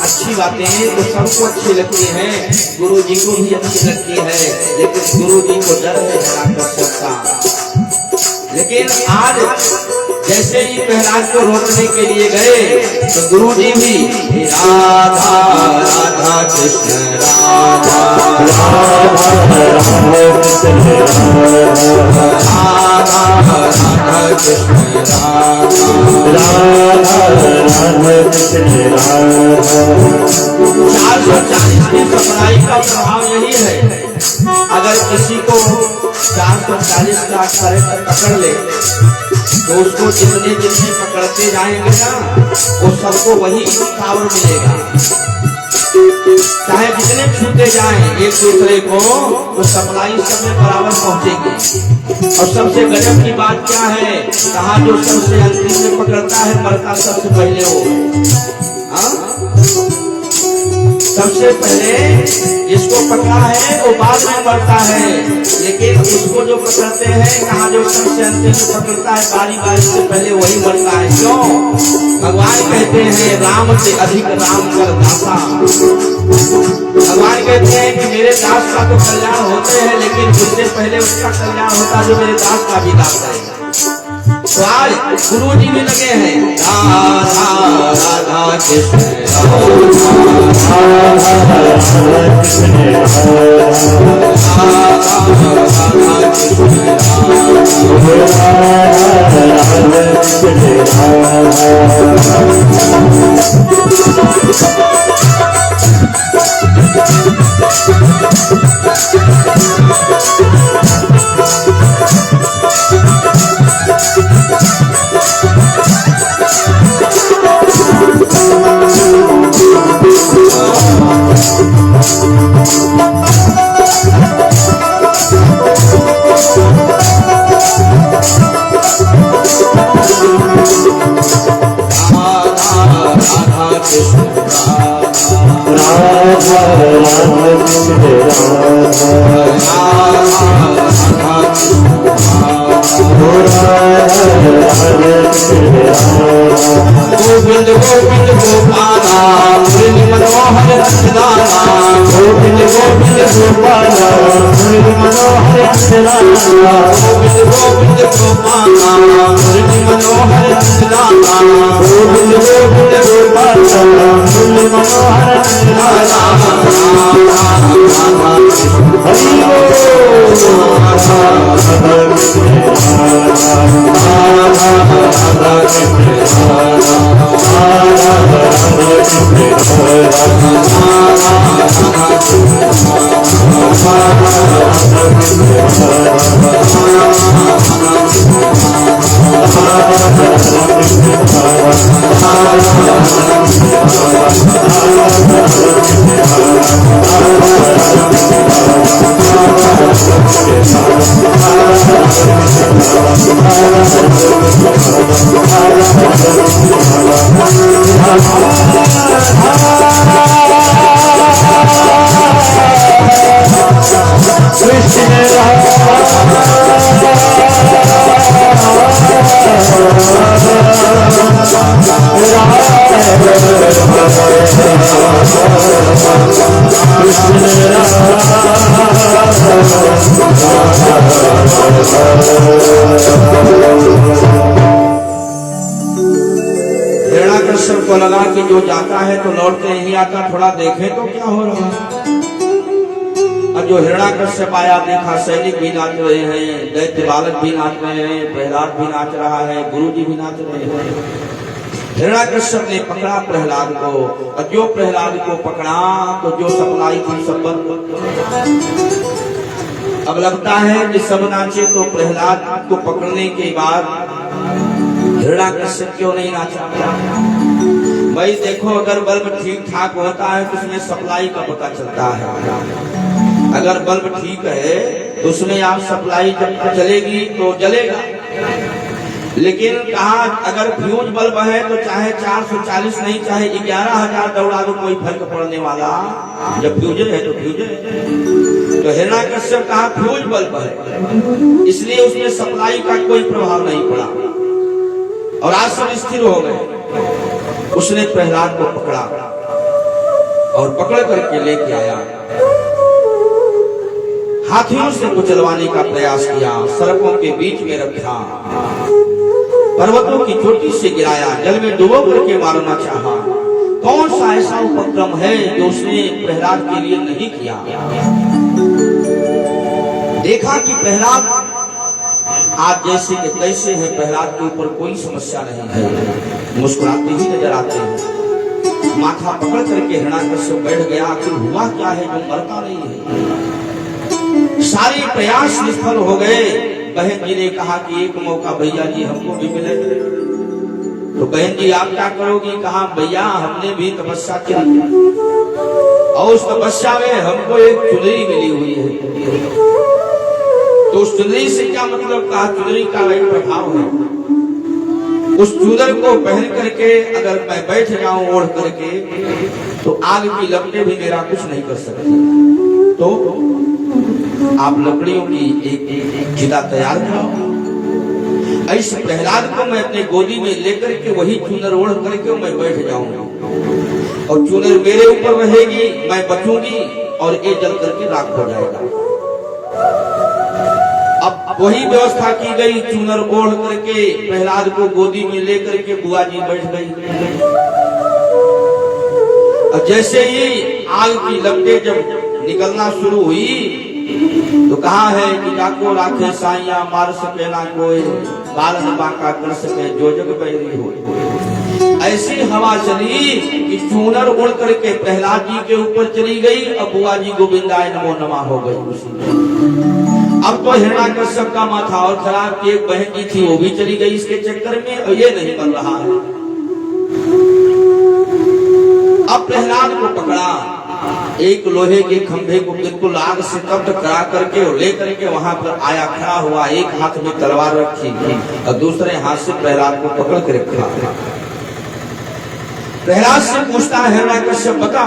अच्छी बातें तो सबको अच्छी लगती हैं, गुरु जी को भी अच्छी लगती है, लेकिन गुरु जी को डर है हिरण्यकश्यप का। लेकिन आज जैसे ही प्रहलाद को रोकने के लिए गए तो गुरु जी भी राधा राधा कृष्ण राधा राधा कृष्ण राधा कृष्ण राधा 440 की सप्लाई का प्रभाव यही है। अगर किसी को 440 का करंट पकड़ ले तो उसको जितने जितने पकड़ते जाएंगे ना, वो सबको वही पावर मिलेगा। चाहे जितने छूते जाएं एक दूसरे को, तो सप्लाई सब में बराबर पहुंचेगी। और सबसे गजब की बात क्या है, कहा जो सबसे अंतिम में पकड़ता है मरता सबसे पहले हो। सबसे पहले जिसको पकड़ा है वो बाद में मरता है, लेकिन उसको जो पकड़ते हैं, कहा जो सबसे अंतिम में पकड़ता है बारी बारी से पहले वही मरता है। क्यों? भगवान कहते हैं राम से अधिक राम कर दासा। भगवान कहते हैं कि मेरे दास का तो कल्याण होते हैं, लेकिन उससे पहले उसका कल्याण होता जो मेरे दास का भी दास है। तो आज गुरु जी भी लगे हैं राधा राधा कृष्ण कृष्ण गोविंद गोविंद गोपाला मुरली मनोहर रंगदाना गोविंद गोविंद गोपाला मुरली मनोहर रंगदाना गोविंद गोविंद गोपाला मुरली मनोहर रंगदाना गोविंद गोविंद गोपाला मुरली मनोहर रंगदाना हरि बोल हिरण्याकश्यप को लगा कि जो जाता है तो लौट के नहीं आता, थोड़ा देखे तो क्या हो रहा है। और जो हिरण्याकश्यप आया, देखा सैनिक भी नाच रहे हैं, दैत्य बालक भी नाच रहे हैं, प्रहलाद भी नाच रहा है, गुरु जी भी नाच रहे हैं। हिरण्याकश्यप ने पकड़ा प्रहलाद को, और जो प्रहलाद को पकड़ा तो जो सप्लाई थी सब बंद। अब लगता है कि सब नाचे तो प्रहलाद को पकड़ने के बाद हिरण्याकश्यप क्यों नहीं नाचा। भाई देखो, अगर बल्ब ठीक ठाक होता है तो उसमें सप्लाई का पता चलता है। अगर बल्ब ठीक है तो उसमें आप सप्लाई जब चलेगी तो जलेगा। लेकिन कहा अगर फ्यूज बल्ब है तो चाहे 440 नहीं चाहे 11,000 दौड़ा दो, कोई फर्क पड़ने वाला, जब फ्यूज है तो फ्यूज है। तो हिरण्याकश्यप कहा फ्यूज बल्ब है, इसलिए उसमें सप्लाई का कोई प्रभाव नहीं पड़ा और आज सब स्थिर हो गए। उसने प्रहलाद को पकड़ा और पकड़ करके लेके आया, हाथियों से कुचलवाने का प्रयास किया, सड़कों के बीच में रखा, पर्वतों की चोटी से गिराया, जल में डुबो करके मारना चाहा। कौन सा ऐसा उपक्रम है जो उसने प्रहलाद के लिए नहीं किया। देखा कि प्रहलाद आज जैसे के तैसे है, प्रहलाद के ऊपर कोई समस्या नहीं है, मुस्कुराते ही नजर आते हैं। माथा पकड़ करके हिरण्याकश्यप बैठ गया। आखिर हुआ क्या है जो मरता नहीं है। सारे प्रयास निष्फल हो गए। बहन जी ने कहा कि एक मौका भैया जी हमको भी मिले। तो बहन जी आप क्या करोगी। कहा भैया हमने भी तपस्या की और उस तपस्या में हमको एक चुनरी मिली हुई है। तो उस चुनरी से क्या मतलब। कहा चुनरी का एक प्रभाव है, उस चूदर को पहन करके अगर मैं बैठ जाऊं ओढ़ करके तो आग की लपटें भी मेरा कुछ नहीं कर सकती। तो आप लकड़ियों की एक चिता तैयार करो। ऐसे प्रहलाद को मैं अपने गोदी में लेकर के वही चूनर ओढ़ करके मैं बैठ जाऊंगा और चूनर मेरे ऊपर रहेगी, मैं बचूंगी और ये जल करके राख हो जाएगा। अब वही व्यवस्था की गई। चूनर ओढ़ करके प्रहलाद को गोदी में लेकर के बुआ जी बैठ गई। और जैसे ही आग की लपटें जब निकलना शुरू हुई तो कहा है कि जाको राखे साइया मार सके ना कोई, बालन बांका कर सके जो जग बैरी हो। ऐसी हवा चली कि चूनर उड़ करके प्रहलाद जी के ऊपर चली गई और बुआ जी गोविंदाय नमो नमः हो गई। अब तो हिरण्याकश्यप का माथा और खराब की एक बहन जी थी वो भी चली गई इसके चक्कर में, और ये नहीं बन रहा है। अब प्रहलाद को पकड़ा, एक लोहे के खंभे को बिल्कुल आग से तप्त करा करके और लेकर के वहां पर आया, खड़ा हुआ, एक हाथ में तलवार रखी और दूसरे हाथ से प्रहलाद को पकड़ कर रखा। प्रहलाद से पूछता है हिरण्याकश्यप बता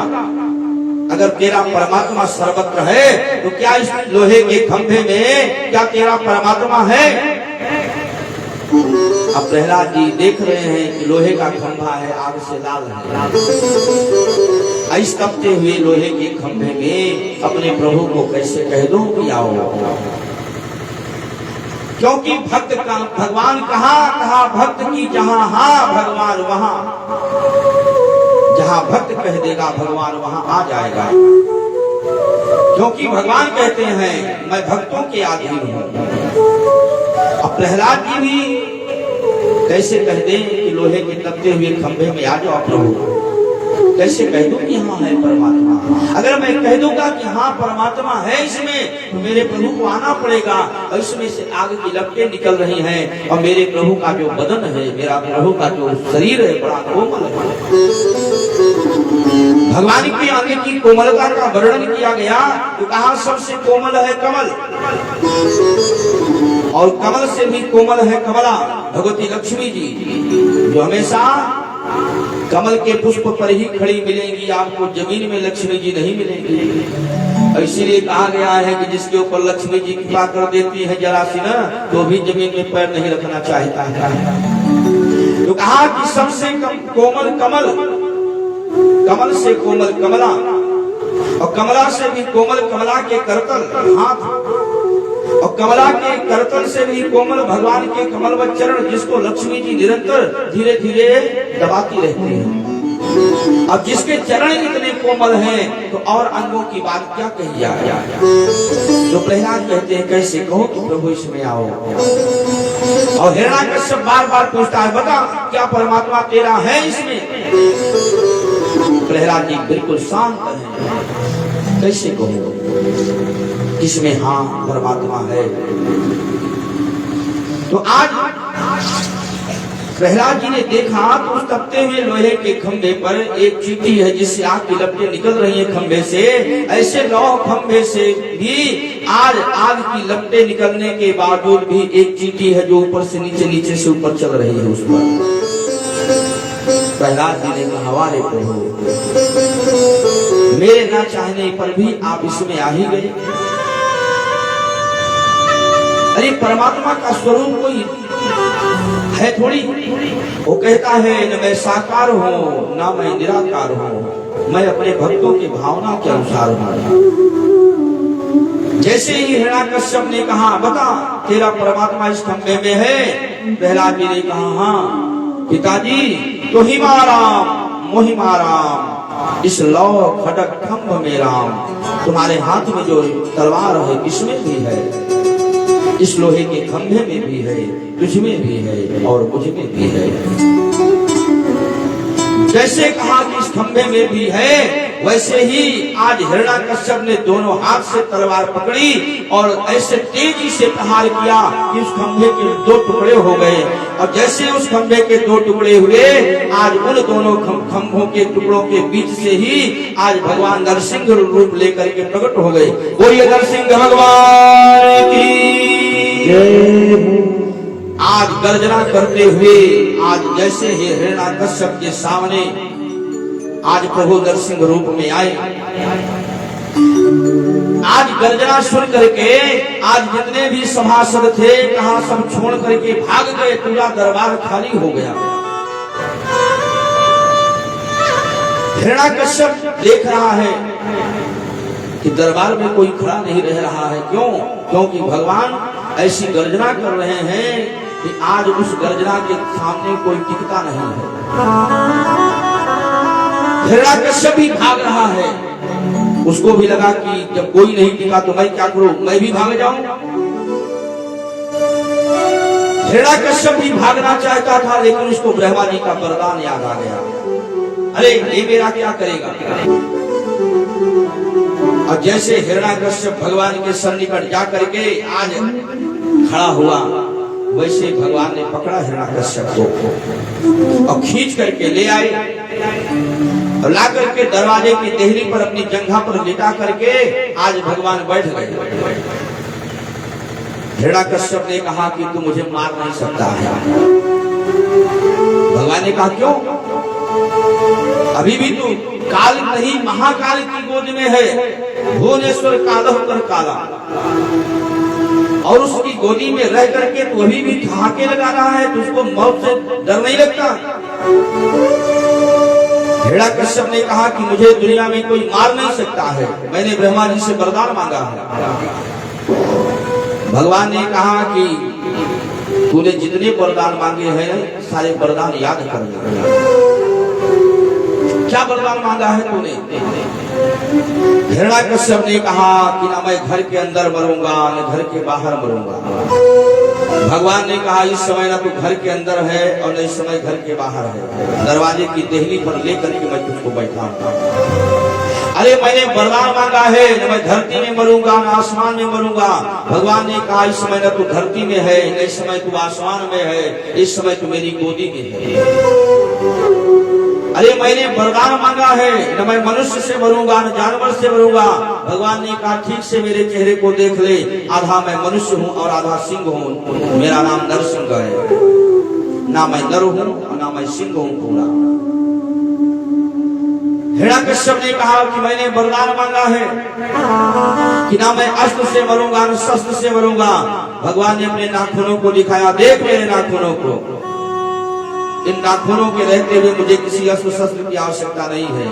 अगर तेरा परमात्मा सर्वत्र है तो क्या इस लोहे के खंभे में क्या तेरा परमात्मा है? अब प्रहलाद जी देख रहे हैं कि लोहे का खंभा है, आग से लाल है। इस तपते हुए लोहे के खंभे में अपने प्रभु को कैसे कह दूं कि आओ, क्योंकि भक्त का भगवान कहा भक्त की जहां हाँ भगवान वहां, जहां भक्त कह देगा भगवान वहां आ जाएगा। क्योंकि भगवान कहते हैं मैं भक्तों के अधीन हूं। अब प्रहलाद जी भी कैसे कह दें कि लोहे के तपते हुए खंभे में आ जाओ प्रभु, कैसे कह दूं कि हाँ है परमात्मा? अगर मैं कह दूंगा कि हाँ परमात्मा है इसमें, तो मेरे प्रभु को आना पड़ेगा। और इसमें से आग की लपटें निकल रही हैं और मेरे प्रभु का जो बदन है, मेरा प्रभु का जो शरीर है बड़ा कोमल है। भगवान की आगे की कोमलता का वर्णन किया गया तो कहा सबसे कोमल है कमल, और कमल से भी कोमल है कमला भगवती लक्ष्मी जी, जो हमेशा कमल के पुष्प पर ही खड़ी मिलेंगी, आपको जमीन में लक्ष्मी जी नहीं मिलेंगी। इसीलिए कहा गया है कि जिसके ऊपर लक्ष्मी जी कृपा कर देती है जरा सी ना, तो भी जमीन में पैर नहीं रखना चाहता है। तो कहा कि सबसे कोमल कमल, कमल से कोमल कमला, और कमला से भी कोमल कमला के करतल हाथ, और कमला के करतल से भी कोमल भगवान के कमल व चरण, जिसको लक्ष्मी जी निरंतर धीरे धीरे दबाती रहती है। अब जिसके चरण इतने कोमल हैं तो और अंगों की बात क्या कही जाए? जो प्रहलाद कहते हैं कैसे कहो कि प्रभु इसमें आओ। और हिरण्याकश्यप बार बार पूछता है बता क्या परमात्मा तेरा है इसमें? प्रहलाद जी बिल्कुल शांत है, कैसे कहो किसमें हाँ परमात्मा है। तो आज प्रहलाद जी ने देखा तो उस तपते हुए लोहे के खंभे पर एक चींटी है जिससे आग की लपटें निकल रही है खंभे से। ऐसे 9 खंभे से भी आज आग की लपटें निकलने के बावजूद भी एक चींटी है जो ऊपर से नीचे, नीचे से ऊपर चल रही है उस पर। प्रहलाद जी ने कहा हमारे प्रभु मेरे ना चाहने पर भी आप इसमें आ ही गए। अरे परमात्मा का स्वरूप कोई है थोड़ी, वो कहता है न मैं साकार हूँ ना मैं निराकार हूँ, मैं अपने भक्तों की भावना के अनुसार हूँ। जैसे ही हिरण्याकश्यप ने कहा बता तेरा परमात्मा इस खंभे में है, प्रहलाद जी ने कहा हाँ पिताजी तो ही माराम मोहि माराम, इस लौ खड़क खंभ में राम, तुम्हारे हाथ में जो तलवार है इसमें भी है, इस लोहे के खंभे में भी है, तुझमें भी है और मुझ में भी है। जैसे कहा कि इस खंभे में भी है, वैसे ही आज हिरण्याकश्यप ने दोनों हाथ से तलवार पकड़ी और ऐसे तेजी से प्रहार किया कि उस खंभे के 2 टुकड़े हो गए। और जैसे उस खंभे के 2 टुकड़े हुए, आज उन दोनों खंभों के टुकड़ों के बीच से ही आज भगवान नरसिंह रूप लेकर के प्रकट हो गए। बोलिए नरसिंह भगवान की जय। आज गर्जना करते हुए आज जैसे ही हिरण्याकश्यप के सामने आज प्रभु नरसिंह रूप में आए, आज गर्जना सुन करके आज जितने भी सभासद थे कहा सब छोड़ करके भाग गए, पूरा दरबार खाली हो गया। हिरण्याकश्यप देख रहा है कि दरबार में कोई खड़ा नहीं रह रहा है। क्यों? क्योंकि भगवान ऐसी गर्जना कर रहे हैं कि आज उस गर्जना के सामने कोई टिकता नहीं है। हिरण्याकश्यप भी भाग रहा है, उसको भी लगा कि जब कोई नहीं टिका तो मैं क्या करूं, मैं भी भाग जाऊं। हिरण्याकश्यप भी भागना चाहता था लेकिन उसको ब्रह्मा जी का वरदान याद आ गया, अरे ये मेरा क्या करेगा। और जैसे हिरण्याकश्यप भगवान के सन्निकट जा करके आज खड़ा हुआ, वैसे भगवान ने पकड़ा हिरण्याकश्यप को और खींच करके ले आए और ला करके दरवाजे की देहरी पर अपनी जंघा पर लिटा करके आज भगवान बैठ गए। हिरण्याकश्यप ने कहा कि तू मुझे मार नहीं सकता है। भगवान ने कहा क्यों? अभी भी तू काल नहीं महाकाल की गोद में है, भुवनेश्वर कालह कर काला, और उसकी गोदी में रह करके तो अभी भी ठहाके लगा रहा है, तो उसको मौत से डर नहीं लगता। हिरण्यकश्यप ने कहा कि मुझे दुनिया में कोई मार नहीं सकता है, मैंने ब्रह्मा जी से वरदान मांगा है। भगवान ने कहा कि तूने जितने वरदान मांगे हैं सारे वरदान याद कर ले। क्या वरदान मांगा है तूने? हिरण्यकश्यप ने कहा कि ना मैं घर के अंदर मरूंगा न घर के बाहर मरूंगा। भगवान ने कहा इस समय ना तू घर के अंदर है और न इस समय घर के बाहर है, दरवाजे की देहली पर लेकर के मैं तुझको बैठाऊंगा। अरे मैंने वरदान मांगा है, न मैं धरती में मरूंगा न आसमान में मरूंगा। भगवान ने कहा इस समय न तू धरती में है न इस समय तू आसमान में है, इस समय तू मेरी गोदी में है। अरे मैंने वरदान मांगा है, न मैं मनुष्य से मरूंगा न जानवर से मरूंगा। भगवान ने कहा ठीक से मेरे चेहरे को देख ले, आधा मैं मनुष्य हूँ और आधा सिंह हूँ, मेरा नाम नरसिंह है, ना मैं नर हूँ ना मैं सिंह हूँ पूरा। हिरण्यकश्यप ने कहा कि मैंने वरदान मांगा है कि ना मैं अस्त्र से मरूंगा न शस्त्र से मरूंगा। भगवान ने अपने नाखूनों को दिखाया, देख मेरे नाखूनों को, इन नाखूनों के रहते हुए मुझे किसी अस्त्र शस्त्र की आवश्यकता नहीं है,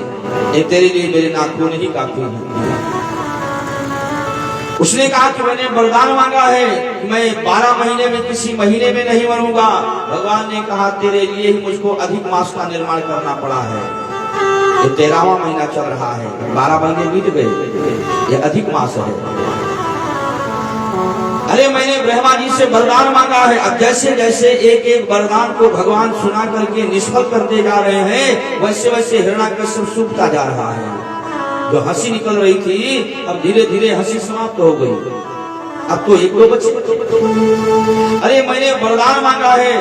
ये तेरे लिए मेरे नाखून ही काफी है। उसने कहा कि मैंने वरदान मांगा है कि मैं 12 महीने में किसी महीने में नहीं मरूंगा। भगवान ने कहा तेरे लिए ही मुझको अधिक मास का निर्माण करना पड़ा है, ये 13वां महीना चल रहा है, 12 महीने बीत गए, ये अधिक मास है। अरे मैंने ब्रह्मा जी से वरदान मांगा है। अब जैसे जैसे एक एक वरदान को भगवान सुना करके निष्फल करते जा रहे हैं, वैसे वैसे हिरण्यकश्यप सूखता जा रहा है। जो हंसी निकल रही थी अब धीरे धीरे हंसी समाप्त हो गई, अब तो एक दो बचे। अरे मैंने वरदान मांगा है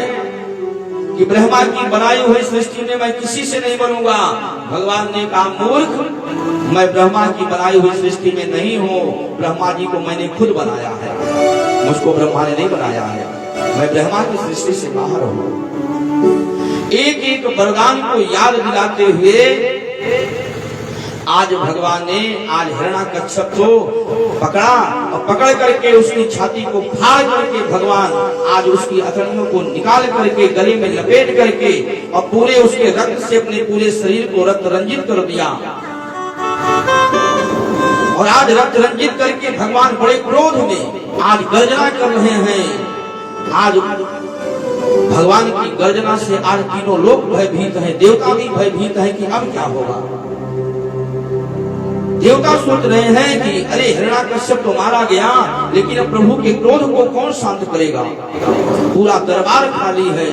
कि ब्रह्मा की बनाई हुई सृष्टि में मैं किसी से नहीं बनूंगा। भगवान ने कहा मूर्ख, मैं ब्रह्मा की बनाई हुई सृष्टि में नहीं हूँ, ब्रह्मा जी को मैंने खुद बनाया है, मुझको ब्रह्मा ने नहीं बनाया है, मैं ब्रह्मा की सृष्टि से बाहर हूँ। एक एक वरदान को याद दिलाते हुए आज भगवान ने आज हिरण्यकश्यप को पकड़ा और पकड़ करके उसकी छाती को फाड़ करके भगवान आज उसकी अतड़ियों को निकाल करके गले में लपेट करके और पूरे उसके रक्त से अपने पूरे शरीर को रक्त रंजित कर दिया। और आज रक्त रंजित करके भगवान बड़े क्रोध में आज गर्जना कर रहे हैं। आज भगवान की गर्जना से आज तीनों लोग भयभीत हैं, देवता भी भयभीत हैं कि अब क्या होगा। देवता सोच रहे हैं कि अरे हिरण्यकश्यप तो मारा गया, लेकिन अब प्रभु के क्रोध को कौन शांत करेगा, पूरा दरबार खाली है,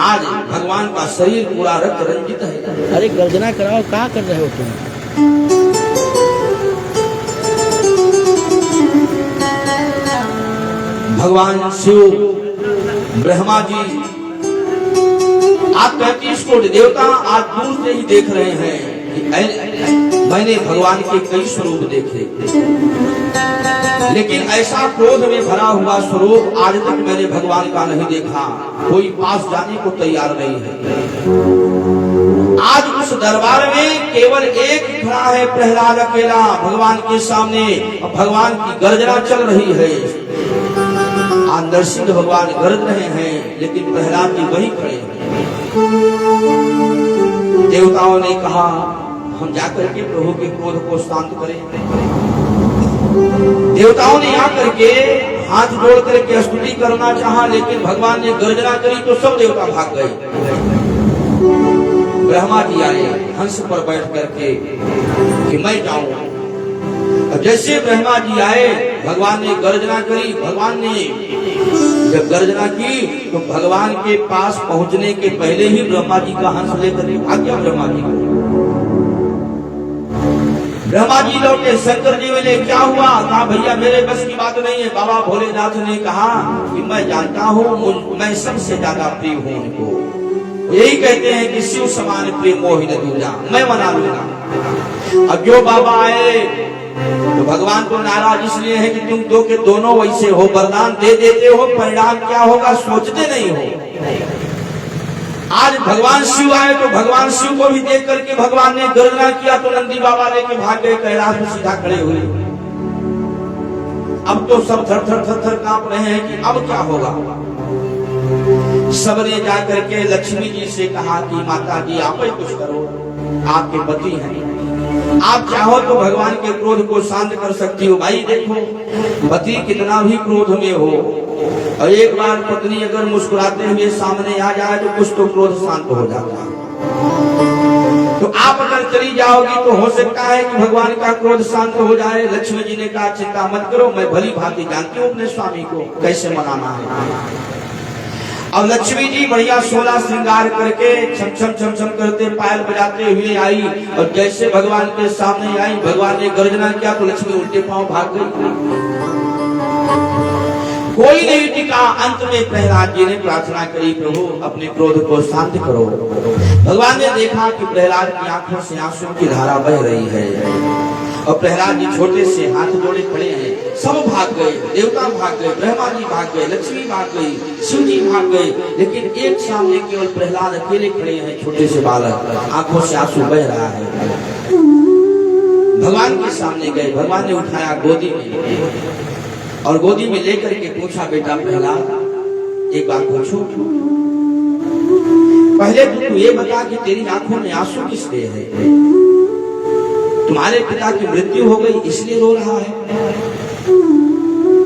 आज भगवान का शरीर पूरा रक्त रंजित है। अरे गर्जना कराओ, क्या कर रहे हो तुम? भगवान शिव ब्रह्मा जी आप 35 कोटि देवता आज दूर से ही देख रहे हैं कि मैंने भगवान के कई स्वरूप देखे, लेकिन ऐसा क्रोध में भरा हुआ स्वरूप आज तक मैंने भगवान का नहीं देखा। कोई पास जाने को तैयार नहीं है। आज उस दरबार में केवल एक खड़ा है, प्रहलाद अकेला भगवान के सामने, और भगवान की गर्जना चल रही है। आज नरसिंह भगवान गरज रहे हैं, लेकिन प्रहलाद जी वही खड़े हैं। देवताओं ने कहा हम जाकर के प्रभु के क्रोध को शांत करें। देवताओं ने आकर के हाथ जोड़ करके स्तुति करना चाहा, लेकिन भगवान ने गर्जना करी तो सब देवता भाग गए। ब्रह्मा जी आए हंस पर बैठ करके कि मैं जाऊं। जैसे ब्रह्मा जी आए भगवान ने गर्जना करी। भगवान ने जब गर्जना की तो भगवान के पास पहुंचने के पहले ही ब्रह्मा जी का हंस लेकर भाग गया। ब्रह्मा जी लौटे, शंकर जी बोले क्या हुआ? कहा भैया मेरे बस की बात नहीं है। बाबा भोलेनाथ ने कहा कि मैं जानता हूँ, मैं सबसे ज्यादा प्रिय हूँ उनको। यही कहते हैं कि शिव समान प्रिय मोहि न दूजा, मैं मना लूंगा। अब जो बाबा आए तो भगवान को नाराज इसलिए है कि तुम दो के दोनों वैसे हो, वरदान दे देते हो, परिणाम क्या होगा सोचते नहीं हो। आज भगवान शिव आए तो भगवान शिव को भी देख करके भगवान ने गर्जना किया तो नंदी बाबा लेके भाग गए, कैलाश में सीधा खड़े हुए। अब तो सब थर थर थर थर कांप रहे हैं कि अब क्या होगा। सबने जाकर के लक्ष्मी जी से कहा कि माता जी आप ही कुछ करो, आपके पति हैं, आप चाहो तो भगवान के क्रोध को शांत कर सकती हो। भाई देखो, पति कितना भी क्रोध में हो और एक बार पत्नी अगर मुस्कुराते हुए सामने आ जाए तो कुछ तो क्रोध शांत हो जाता है। तो आप अगर चली जाओगी तो हो सकता है कि भगवान का क्रोध शांत हो जाए। लक्ष्मी जी ने कहा चिंता मत करो, मैं भली भांति जानती हूँ अपने स्वामी को कैसे मनाना है। अब लक्ष्मी जी बढ़िया 16 श्रृंगार करके छम छम छम छम करते पायल बजाते हुए आई और जैसे भगवान के सामने आई, भगवान ने गर्जना किया तो लक्ष्मी उल्टे पांव भाग गई। कोई नहीं टिका। अंत में प्रहलाद जी ने प्रार्थना करी, प्रभु अपने क्रोध को शांत करो। भगवान ने देखा कि प्रहलाद की आंखों से आंसू की धारा बह रही है और प्रहलाद जी छोटे से हाथ जोड़े खड़े हैं। सब भाग गए, देवता भाग गए, ब्रह्मा जी भाग गए, लक्ष्मी भाग गई, शिव जी भाग गए, लेकिन एक सामने केवल प्रहलाद अकेले खड़े हैं, छोटे से बालक, आंखों से आंसू बह रहा है। भगवान के सामने गए, भगवान ने उठाया गोदी में और गोदी में लेकर के पूछा, बेटा प्रहलाद एक बात पूछूं, पहले तू ये बता कि तेरी आंखों में आंसू किस लिए है? तुम्हारे पिता की मृत्यु हो गई इसलिए रो रहा है?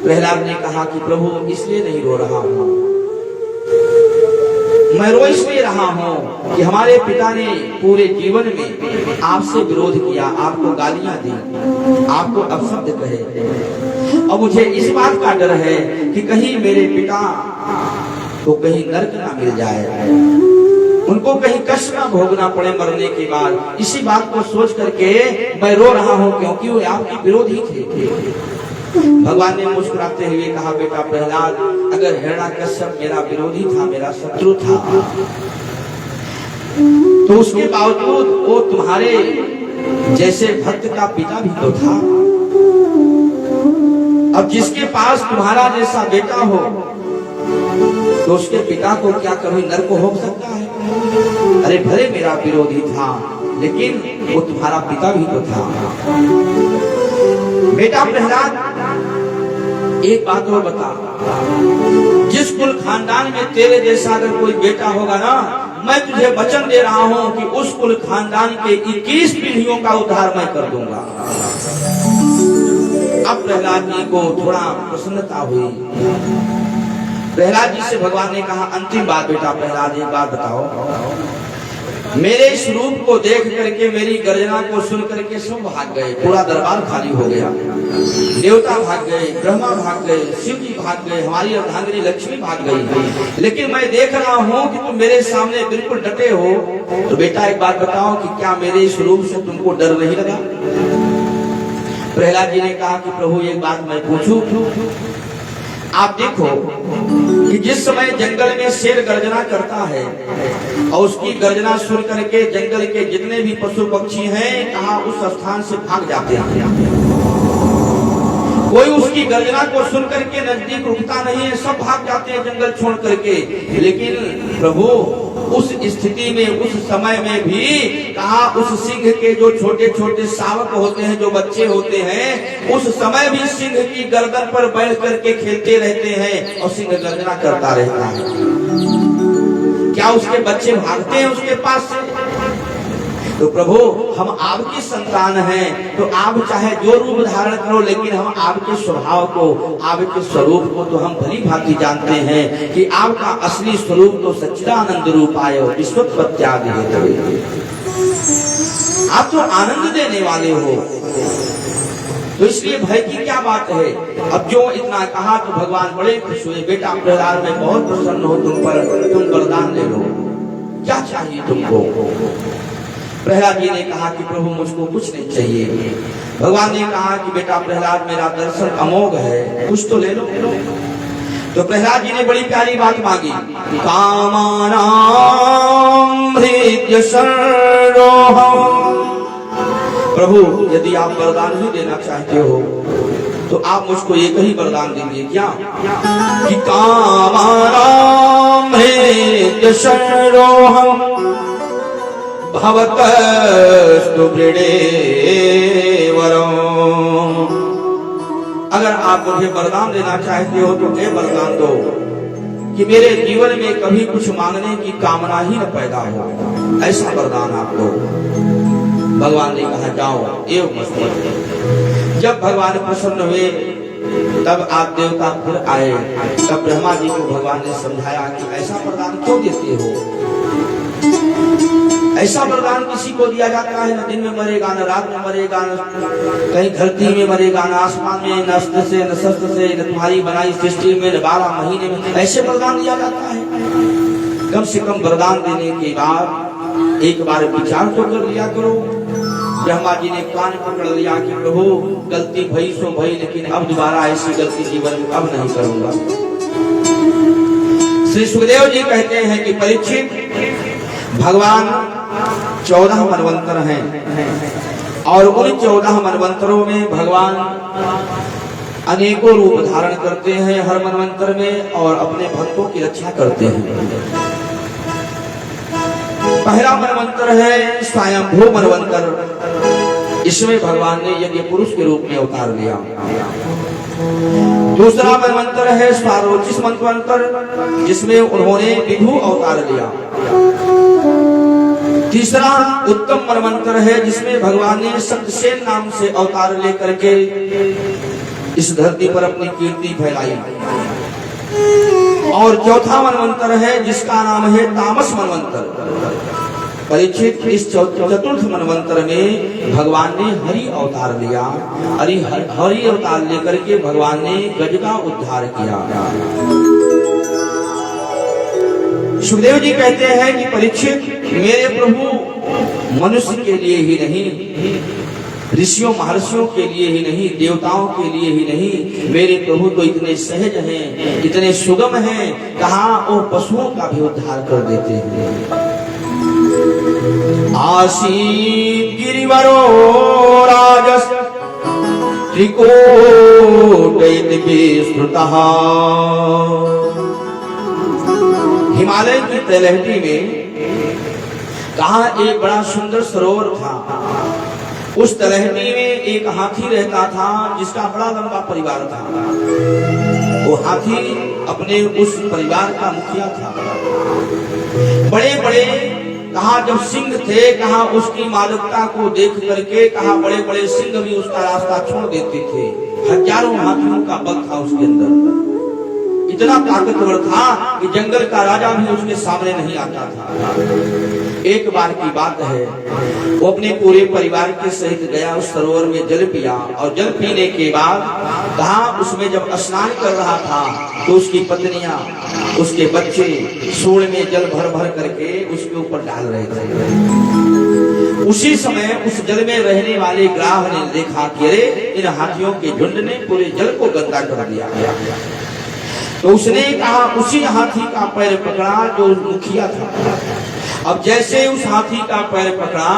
प्रहलाद ने कहा कि प्रभु इसलिए नहीं रो रहा हूं, मैं रो इसलिए रहा हूं कि हमारे पिता ने पूरे जीवन में आपसे विरोध किया, आपको गालियां दी, आपको अपशब्द कहे और मुझे इस बात का डर है कि कहीं मेरे पिता को कहीं नरक ना मिल जाए, उनको कहीं कष्ट ना भोगना पड़े मरने के बाद। इसी बात को सोच करके मैं रो रहा हूं क्योंकि वो आपके विरोधी थे। भगवान ने मुस्कुराते हुए कहा, बेटा प्रहलाद अगर हिरण्याकश्यप मेरा विरोधी था, मेरा शत्रु था, तो उसके बावजूद वो तुम्हारे जैसे भक्त का पिता भी तो था। अब जिसके पास तुम्हारा जैसा बेटा हो तो उसके पिता को क्या कभी नरक हो सकता है? अरे भले मेरा विरोधी था लेकिन वो तुम्हारा पिता भी तो था। बेटा प्रहलाद एक बात और बता, जिस कुल खानदान में तेरे जैसा अगर कोई बेटा होगा ना, मैं तुझे वचन दे रहा हूं कि उस कुल खानदान के 21 पीढ़ियों का उद्धार मैं कर दूंगा। अब प्रहलाद जी को थोड़ा प्रसन्नता हुई। प्रहलाद जी से भगवान ने कहा, अंतिम बात बेटा प्रहलाद एक बात बताओ, मेरे इस रूप को देख करके, मेरी गर्जना को सुन करके सब भाग गए, पूरा दरबार खाली हो गया, देवता भाग गए, ब्रह्मा भाग गए, शिव जी भाग गए, हमारी अर्धांगिनी लक्ष्मी भाग गई, लेकिन मैं देख रहा हूँ कि तुम मेरे सामने बिल्कुल डटे हो। तो बेटा एक बात बताओ कि क्या मेरे इस रूप से तुमको डर नहीं लगा? प्रहलाद जी ने कहा कि प्रभु एक बात मैं पूछूं, आप देखो कि जिस समय जंगल में शेर गर्जना करता है और उसकी गर्जना सुन करके जंगल के जितने भी पशु पक्षी हैं कहा उस स्थान से भाग जाते हैं। कोई उसकी गर्जना को सुन करके नजदीक रुकता नहीं है, सब भाग जाते हैं जंगल छोड़ करके। लेकिन प्रभु उस स्थिति में, उस समय में भी कहा उस सिंह के जो छोटे छोटे शावक होते हैं, जो बच्चे होते हैं, उस समय भी सिंह की गर्दन पर बैठ करके खेलते रहते हैं और सिंह गर्जना करता रहता है। क्या उसके बच्चे भागते हैं उसके पास से? तो प्रभु हम आपकी संतान हैं, तो आप चाहे जो रूप धारण करो, लेकिन हम आपके स्वभाव को, आपके स्वरूप को तो हम भली भांति जानते हैं कि आपका असली स्वरूप तो सच्चिदानंद रूप आयो विश्वोत्पत्त्यादि हेतवे। आप तो आनंद देने वाले हो, तो इसलिए भय की क्या बात है? अब जो इतना कहा तो भगवान बड़े खुश हुए, बेटा प्रहलाद मैं बहुत प्रसन्न हो तुम पर, तुम वरदान ले लो, क्या चाहिए तुमको? प्रहलाद जी ने कहा कि प्रभु मुझको कुछ नहीं चाहिए। भगवान ने कहा कि बेटा प्रहलाद मेरा दर्शन अमोघ है, कुछ तो ले लो। तो प्रहलाद जी ने बड़ी प्यारी बात मांगी, कामानां हृदय सर्वोह। प्रभु यदि आप वरदान ही देना चाहते हो तो आप मुझको एक ही वरदान दीजिए क्या कि कामाराम है शरणोहम भवतस्तु वरम। अगर आप मुझे वरदान देना चाहते हो तो ये वरदान दो कि मेरे जीवन में कभी कुछ मांगने की कामना ही न पैदा हो, ऐसा वरदान आप दो। भगवान ने कहा जाओ एवं मस्ती। जब भगवान प्रसन्न हुए तब आप देवता फिर आए। तब ब्रह्मा जी को भगवान ने समझाया कि ऐसा वरदान क्यों देते हो, ऐसा वरदान किसी को दिया जाता है न दिन में मरेगा न रात में मरेगा, न कहीं धरती में मरेगा, न आसमान में, न अस्त्र से न शस्त्र से, न तुम्हारी बनाई सृष्टि में, न 12 महीने में, ऐसे वरदान दिया जाता है। कम से कम वरदान देने के बाद एक बार विचार तो कर लिया करो। ब्रह्मा जी ने कान पकड़ लिया कि प्रभु गलती भई सो भई, लेकिन अब दोबारा ऐसी गलती जीवन में अब नहीं करूंगा। श्री सुखदेव जी कहते हैं कि परीक्षित भगवान 14 मनवंतर हैं और उन 14 मनवंतरों में भगवान अनेकों रूप धारण करते हैं हर मनवंतर में और अपने भक्तों की रक्षा करते हैं। पहला मनवंतर है स्वयंभू मनवंतर। इसमें भगवान ने यज्ञ पुरुष के रूप में अवतार लिया। दूसरा मनवंतर है स्वारोचिष मनवंतर, जिसमें उन्होंने विभु अवतार लिया। तीसरा उत्तम मनवंतर है जिसमें भगवान ने सत्यसेन नाम से अवतार लेकर के इस धरती पर अपनी कीर्ति फैलाई। और चौथा मनवंतर है जिसका नाम है तामस मनवंतर। परीक्षित इस चतुर्थ मनवंतर में भगवान ने हरि अवतार लिया। हरि अवतार लेकर के भगवान ने गज का उद्धार किया। सुखदेव जी कहते हैं कि परीक्षित मेरे प्रभु मनुष्य के लिए ही नहीं, ऋषियों महर्षियों के लिए ही नहीं, देवताओं के लिए ही नहीं, मेरे प्रभु तो इतने सहज हैं, इतने सुगम हैं, कहाँ वो पशुओं का भी उद्धार कर देते हैं। आसीन गिरिवरो राजस त्रिकोटयित विस्तृतः। हिमालय की तलहटी में कहा एक बड़ा सुंदर सरोवर था। उस तलहटी में एक हाथी रहता था जिसका बड़ा लंबा परिवार था। वो हाथी अपने उस परिवार का मुखिया था। बड़े बड़े कहा जब सिंह थे, कहा उसकी मालिकता को देख करके कहा बड़े बड़े सिंह भी उसका रास्ता छोड़ देते थे। हजारों हाथियों का बल था उसके अंदर, इतना ताकतवर था कि जंगल का राजा भी उसके सामने नहीं आता था। एक बार की बात है, वो अपने पूरे परिवार के सहित गया, उस सरोवर में जल पिया और जल पीने के बाद कहा उसमें जब स्नान कर रहा था तो उसकी पत्नियां, उसके बच्चे सूंड में जल भर भर करके उसके ऊपर डाल रहे थे। उसी समय उस जल में रहने वाले ग्राह ने देखा कि अरे इन हाथियों के झुंड ने पूरे जल को गंदा कर दिया। तो उसने कहा उसी हाथी का पैर पकड़ा जो मुखिया था। अब जैसे उस हाथी का पैर पकड़ा,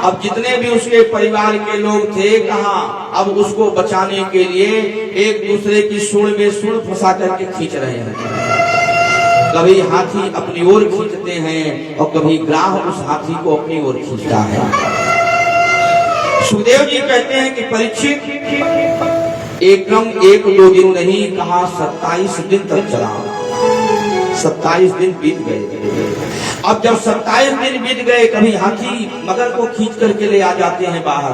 अब जितने भी उसके परिवार के लोग थे कहा अब उसको बचाने के लिए एक दूसरे की सूंड में सूंड फंसा करके खींच रहे हैं। कभी हाथी अपनी ओर खींचते हैं और कभी ग्राह उस हाथी को अपनी ओर खींचता है। सुखदेव जी कहते हैं कि परीक्षित एकदम 1-2 दिन नहीं कहा 27 दिन तक चला। 27 दिन बीत गए। अब जब 27 दिन बीत गए, कभी हाथी मगर को खींच करके ले आ जाते हैं बाहर,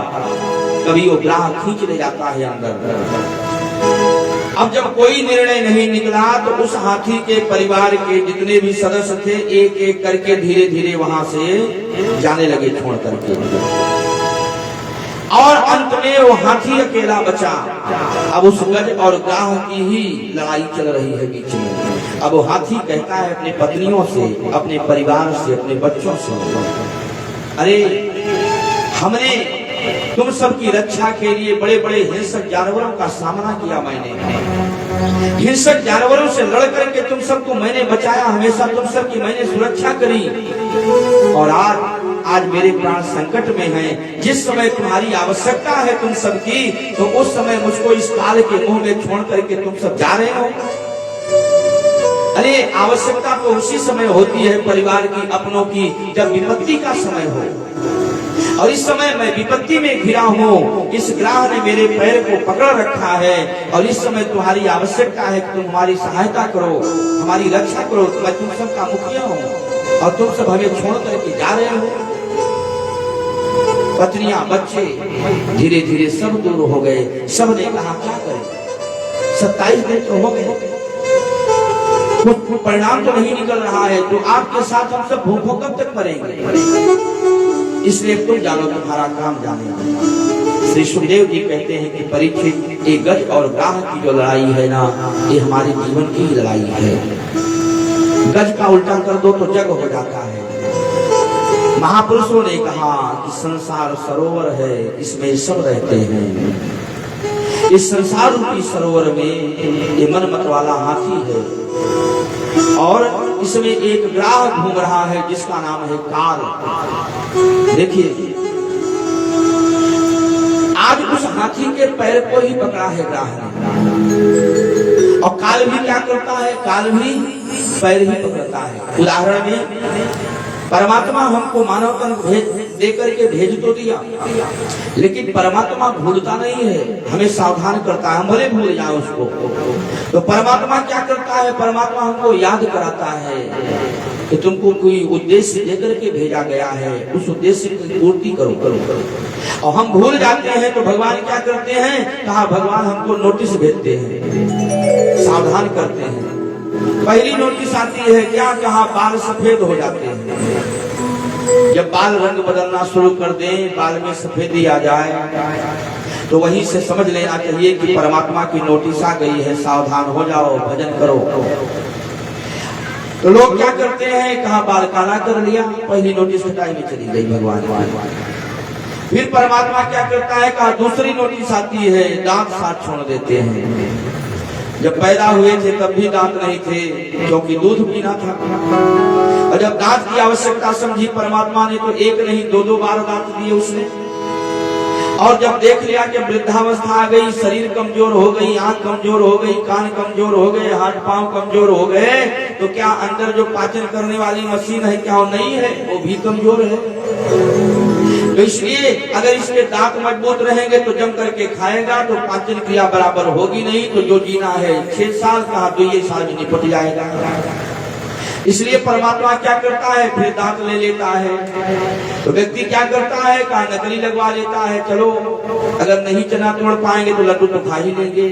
कभी वो ग्राह खींच ले जाता है अंदर। अब जब कोई निर्णय नहीं निकला तो उस हाथी के परिवार के जितने भी सदस्य थे एक एक करके धीरे धीरे वहां से जाने लगे छोड़ करके, और अंत में वो हाथी अकेला बचा। अब उस गज और ग्राह की ही लड़ाई चल रही है बीच में। अब वो हाथी कहता है अपनी पत्नियों से, अपने परिवार से, अपने बच्चों से, अरे हमने तुम सबकी रक्षा के लिए बड़े बड़े हिंसक जानवरों का सामना किया। मैंने हिंसक जानवरों से लड़ करके तुम सबको मैंने बचाया, हमेशा तुम सबकी मैंने सुरक्षा करी। और आज मेरे प्राण संकट में हैं। जिस समय तुम्हारी आवश्यकता है तुम सबकी, तो उस समय मुझको इस काल के मुंह में छोड़ करके तुम सब जा रहे हो। अरे आवश्यकता तो उसी समय होती है परिवार की, अपनों की, जब विपत्ति का समय हो। और इस समय मैं विपत्ति में घिरा हूँ, इस ग्राह ने मेरे पैर को पकड़ रखा है, और इस समय तुम्हारी आवश्यकता है कि तुम हमारी सहायता करो, हमारी रक्षा करो। मैं तुम सब का मुखिया हूँ और तुम सब हमें छोड़ करके जा रहे हो। पत्नियां, बच्चे धीरे धीरे सब दूर हो गए। सब ने कहा क्या करें, 27 दिन तो हो गए, कुछ परिणाम तो नहीं निकल रहा है, तो आपके साथ हम सब भूखों कब तक मरेंगे, इसलिए तुम जानो, तुम्हारा काम जाने। श्री सुखदेव जी कहते हैं कि परीक्षित, ये गज और ग्राह की जो लड़ाई है ना, ये हमारे जीवन की लड़ाई है। गज का उल्टा कर दो तो जग हो जाता है। महापुरुषों ने कहा कि संसार सरोवर है, इसमें सब रहते हैं। इस संसार रूपी सरोवर में ये मन मत वाला हाथी है, और इसमें एक ग्राह घूम रहा है जिसका नाम है काल। देखिए, आज उस हाथी के पैर को ही पकड़ा है ग्राह ने, और काल भी क्या करता है, काल भी पैर ही पकड़ता है। उदाहरण में परमात्मा हमको मानव तन दे करके भेज तो दिया, लेकिन परमात्मा भूलता नहीं है, हमें सावधान करता है, हम भले भूल जाए उसको। तो परमात्मा क्या करता है, परमात्मा हमको याद कराता है कि तुमको कोई उद्देश्य देकर के भेजा गया है, उस उद्देश्य की पूर्ति करो करो करो। और हम भूल जाते हैं तो भगवान क्या करते हैं, कहा भगवान हमको नोटिस भेजते हैं, सावधान करते हैं। पहली नोटिस आती है क्या, कहा बाल सफेद हो जाते हैं। जब बाल रंग बदलना शुरू कर दें, बाल में सफेदी आ जाए, तो वहीं से समझ लेना चाहिए कि परमात्मा की नोटिस आ गई है, सावधान हो जाओ, भजन करो। तो लोग क्या करते हैं, कहा बाल काला कर लिया, पहली नोटिस हटाई में चली गई भगवान। फिर परमात्मा क्या करता है, कहा दूसरी नोटिस आती है, दांत साथ छोड़ देते हैं। जब पैदा हुए थे तब भी दांत नहीं थे, क्योंकि दूध पीना था। और जब दांत की आवश्यकता समझी परमात्मा ने, तो एक नहीं 2-2 बार दांत दिए उसने। और जब देख लिया कि वृद्धावस्था आ गई, शरीर कमजोर हो गई, आंख कमजोर हो गई, कान कमजोर हो गए, हाथ पांव कमजोर हो गए, तो क्या अंदर जो पाचन करने वाली मशीन है, क्या वो नहीं है, वो भी कमजोर है। तो इसलिए अगर इसके दांत मजबूत रहेंगे तो जम करके खाएगा, तो पाचन क्रिया बराबर होगी नहीं, तो जो जीना है 6 साल का, तो ये साल में निपट जाएगा। इसलिए परमात्मा क्या करता है, फिर दांत ले लेता है। तो व्यक्ति क्या करता है, कहा नकली लगवा लेता है, चलो अगर नहीं चना तोड़ पाएंगे तो लड्डू तो खा ही लेंगे।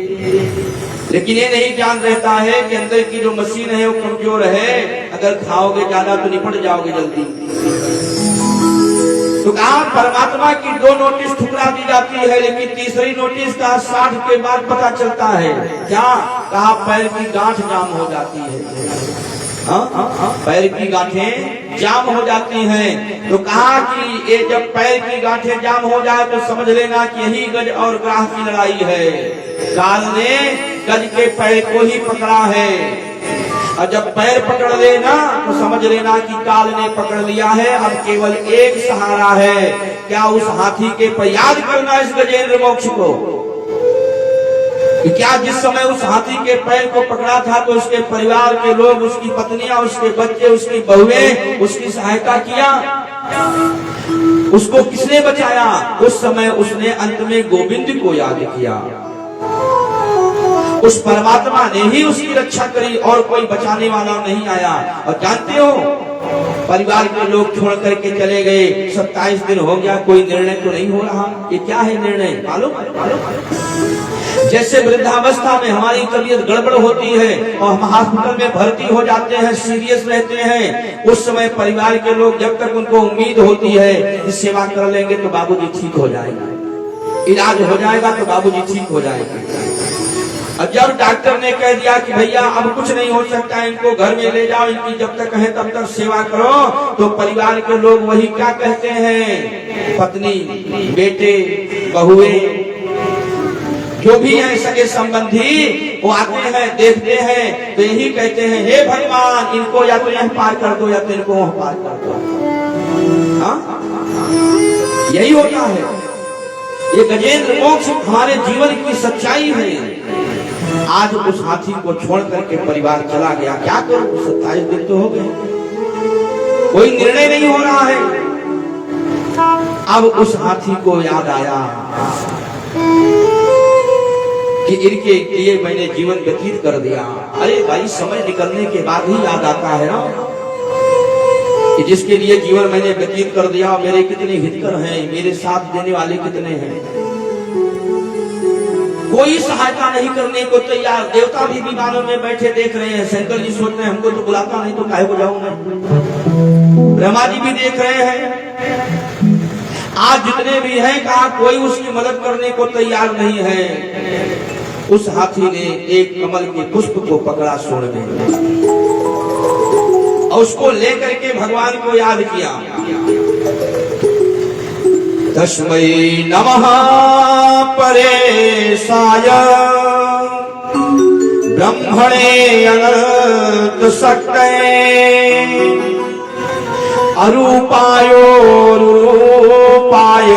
लेकिन ये नहीं जान रहता है कि अंदर की जो मशीन है वो कमजोर है, अगर खाओगे ज्यादा तो निपट जाओगे जल्दी। तो कहा परमात्मा की 2 नोटिस ठुकरा दी जाती है, लेकिन तीसरी नोटिस का 60 के बाद पता चलता है क्या, कहा पैर की गांठ जाम हो जाती है। पैर की गांठें जाम हो जाती हैं। तो कहा कि ये जब पैर की गांठें जाम हो जाए तो समझ लेना कि यही गज और ग्राह की लड़ाई है। काल ने गज के पैर को ही पकड़ा है, और जब पैर पकड़ लेना तो समझ लेना कि काल ने पकड़ लिया है। अब केवल एक सहारा है, क्या उस हाथी के पर याद करना इस गजेंद्र मोक्ष को, कि क्या जिस समय उस हाथी के पैर को पकड़ा था तो उसके परिवार के लोग, उसकी पत्नियां, उसके बच्चे, उसकी बहुएं उसकी सहायता किया, उसको किसने बचाया? उस समय उसने अंत में गोविंद को याद किया, उस परमात्मा ने ही उसकी रक्षा करी और कोई बचाने वाला नहीं आया। और जानते हो, परिवार के लोग छोड़ करके चले गए, 27 दिन हो गया, कोई निर्णय तो नहीं हो रहा। ये क्या है निर्णय मालूम? जैसे वृद्धावस्था में हमारी तबीयत गड़बड़ होती है और हम हॉस्पिटल में भर्ती हो जाते हैं, सीरियस रहते हैं, उस समय परिवार के लोग जब तक उनको उम्मीद होती है कि सेवा कर लेंगे तो बाबूजी ठीक हो जाएगा, इलाज हो जाएगा तो बाबूजी ठीक हो जाएगा। और जब डॉक्टर ने कह दिया कि भैया अब कुछ नहीं हो सकता, इनको घर में ले जाओ, इनकी जब तक है तब तक सेवा करो, तो परिवार के लोग वही क्या कहते हैं, पत्नी, बेटे, बहुएं, जो भी हैं सगे संबंधी, वो आते हैं, देखते हैं, तो यही कहते हैं, हे भगवान, इनको या तो यहाँ पार कर दो या तो इनको वहाँ पार कर दो। हाँ, यही होता है, ये गजेंद्र मोक्ष हमारे जीवन की सच्चाई है। आज उस हाथी को छोड़ करके परिवार चला गया, क्या करूं, 27 दिन तो हो गए, कोई निर्णय नहीं हो रहा है। अब उस हाथी को याद आया कि इनके लिए मैंने जीवन व्यतीत कर दिया। अरे भाई, समय निकलने के बाद ही याद आता है ना कि जिसके लिए जीवन मैंने व्यतीत कर दिया, मेरे कितने हितकर हैं, मेरे साथ देने वाले कितने हैं। कोई सहायता नहीं करने को तैयार। देवता भी विमानों में बैठे देख रहे हैं। शंकर जी सोच रहे हैं हमको तो बुलाता नहीं तो काहे को जाऊंगा। ब्रह्मा जी भी देख रहे हैं। आज जितने भी हैं, कहा कोई उसकी मदद करने को तैयार नहीं है। उस हाथी ने एक कमल के पुष्प को पकड़ा सूंड में और उसको लेकर के भगवान को याद किया। तस्मै नमः परेशाय ब्रह्मणे अनंत शक्तये अरूपायो रूपाय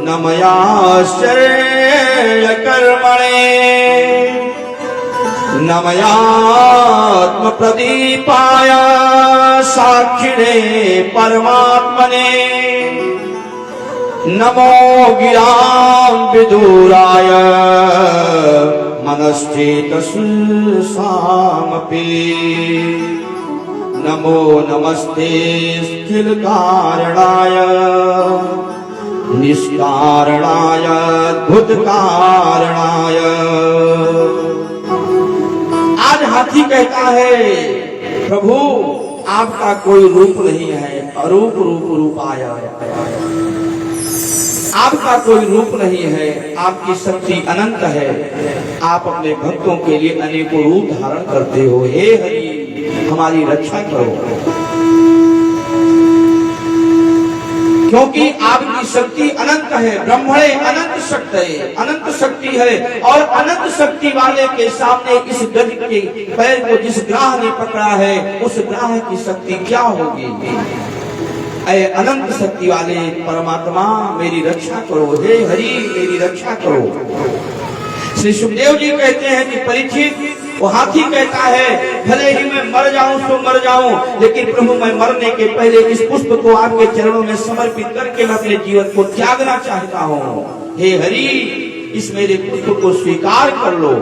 नमयाश्चर्य कर्मणे नमयात्म प्रदीपाय साक्षिणे परमात्मने नमो गिरां विदुराय मनश्चेतसु सामपि नमो नमस्ते स्थिल कारणाय निष्कारणाय अद्भुत कारणाय। आज हाथी कहता है, प्रभु आपका कोई रूप नहीं है, अरूप रूप रूपाय। आपका कोई रूप नहीं है, आपकी शक्ति अनंत है। आप अपने भक्तों के लिए अनेकों रूप धारण करते हो। हे हरि, हमारी रक्षा करो, क्योंकि आपकी शक्ति अनंत है। ब्रह्मणे अनंत शक्ति है, अनंत शक्ति है। और अनंत शक्ति वाले के सामने इस गज के पैर को जिस ग्राह ने पकड़ा है, उस ग्राह की शक्ति क्या होगी। ऐ अनंत शक्ति वाले परमात्मा, मेरी रक्षा करो। हे हरि, मेरी रक्षा करो। श्री सुखदेव जी कहते हैं कि परीक्षित, वो हाथी कहता है, भले ही मैं मर जाऊं तो मर जाऊं, लेकिन प्रभु मैं मरने के पहले इस पुष्प को आपके चरणों में समर्पित करके मैं अपने जीवन को त्यागना चाहता हूं। हे हरि, इस मेरे पुष्प को स्वीकार कर लो।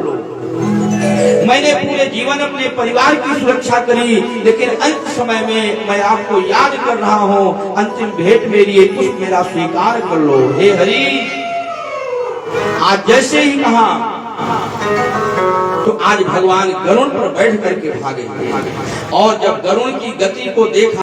मैंने पूरे जीवन अपने परिवार की सुरक्षा करी, लेकिन अंत समय में मैं आपको याद कर रहा हूँ। अंतिम भेंट मेरी ये पुष्प मेरा स्वीकार कर लो। हे हरि, आज जैसे ही कहा तो आज भगवान गरुड़ पर बैठ करके भागे। और जब गरुड़ की गति को देखा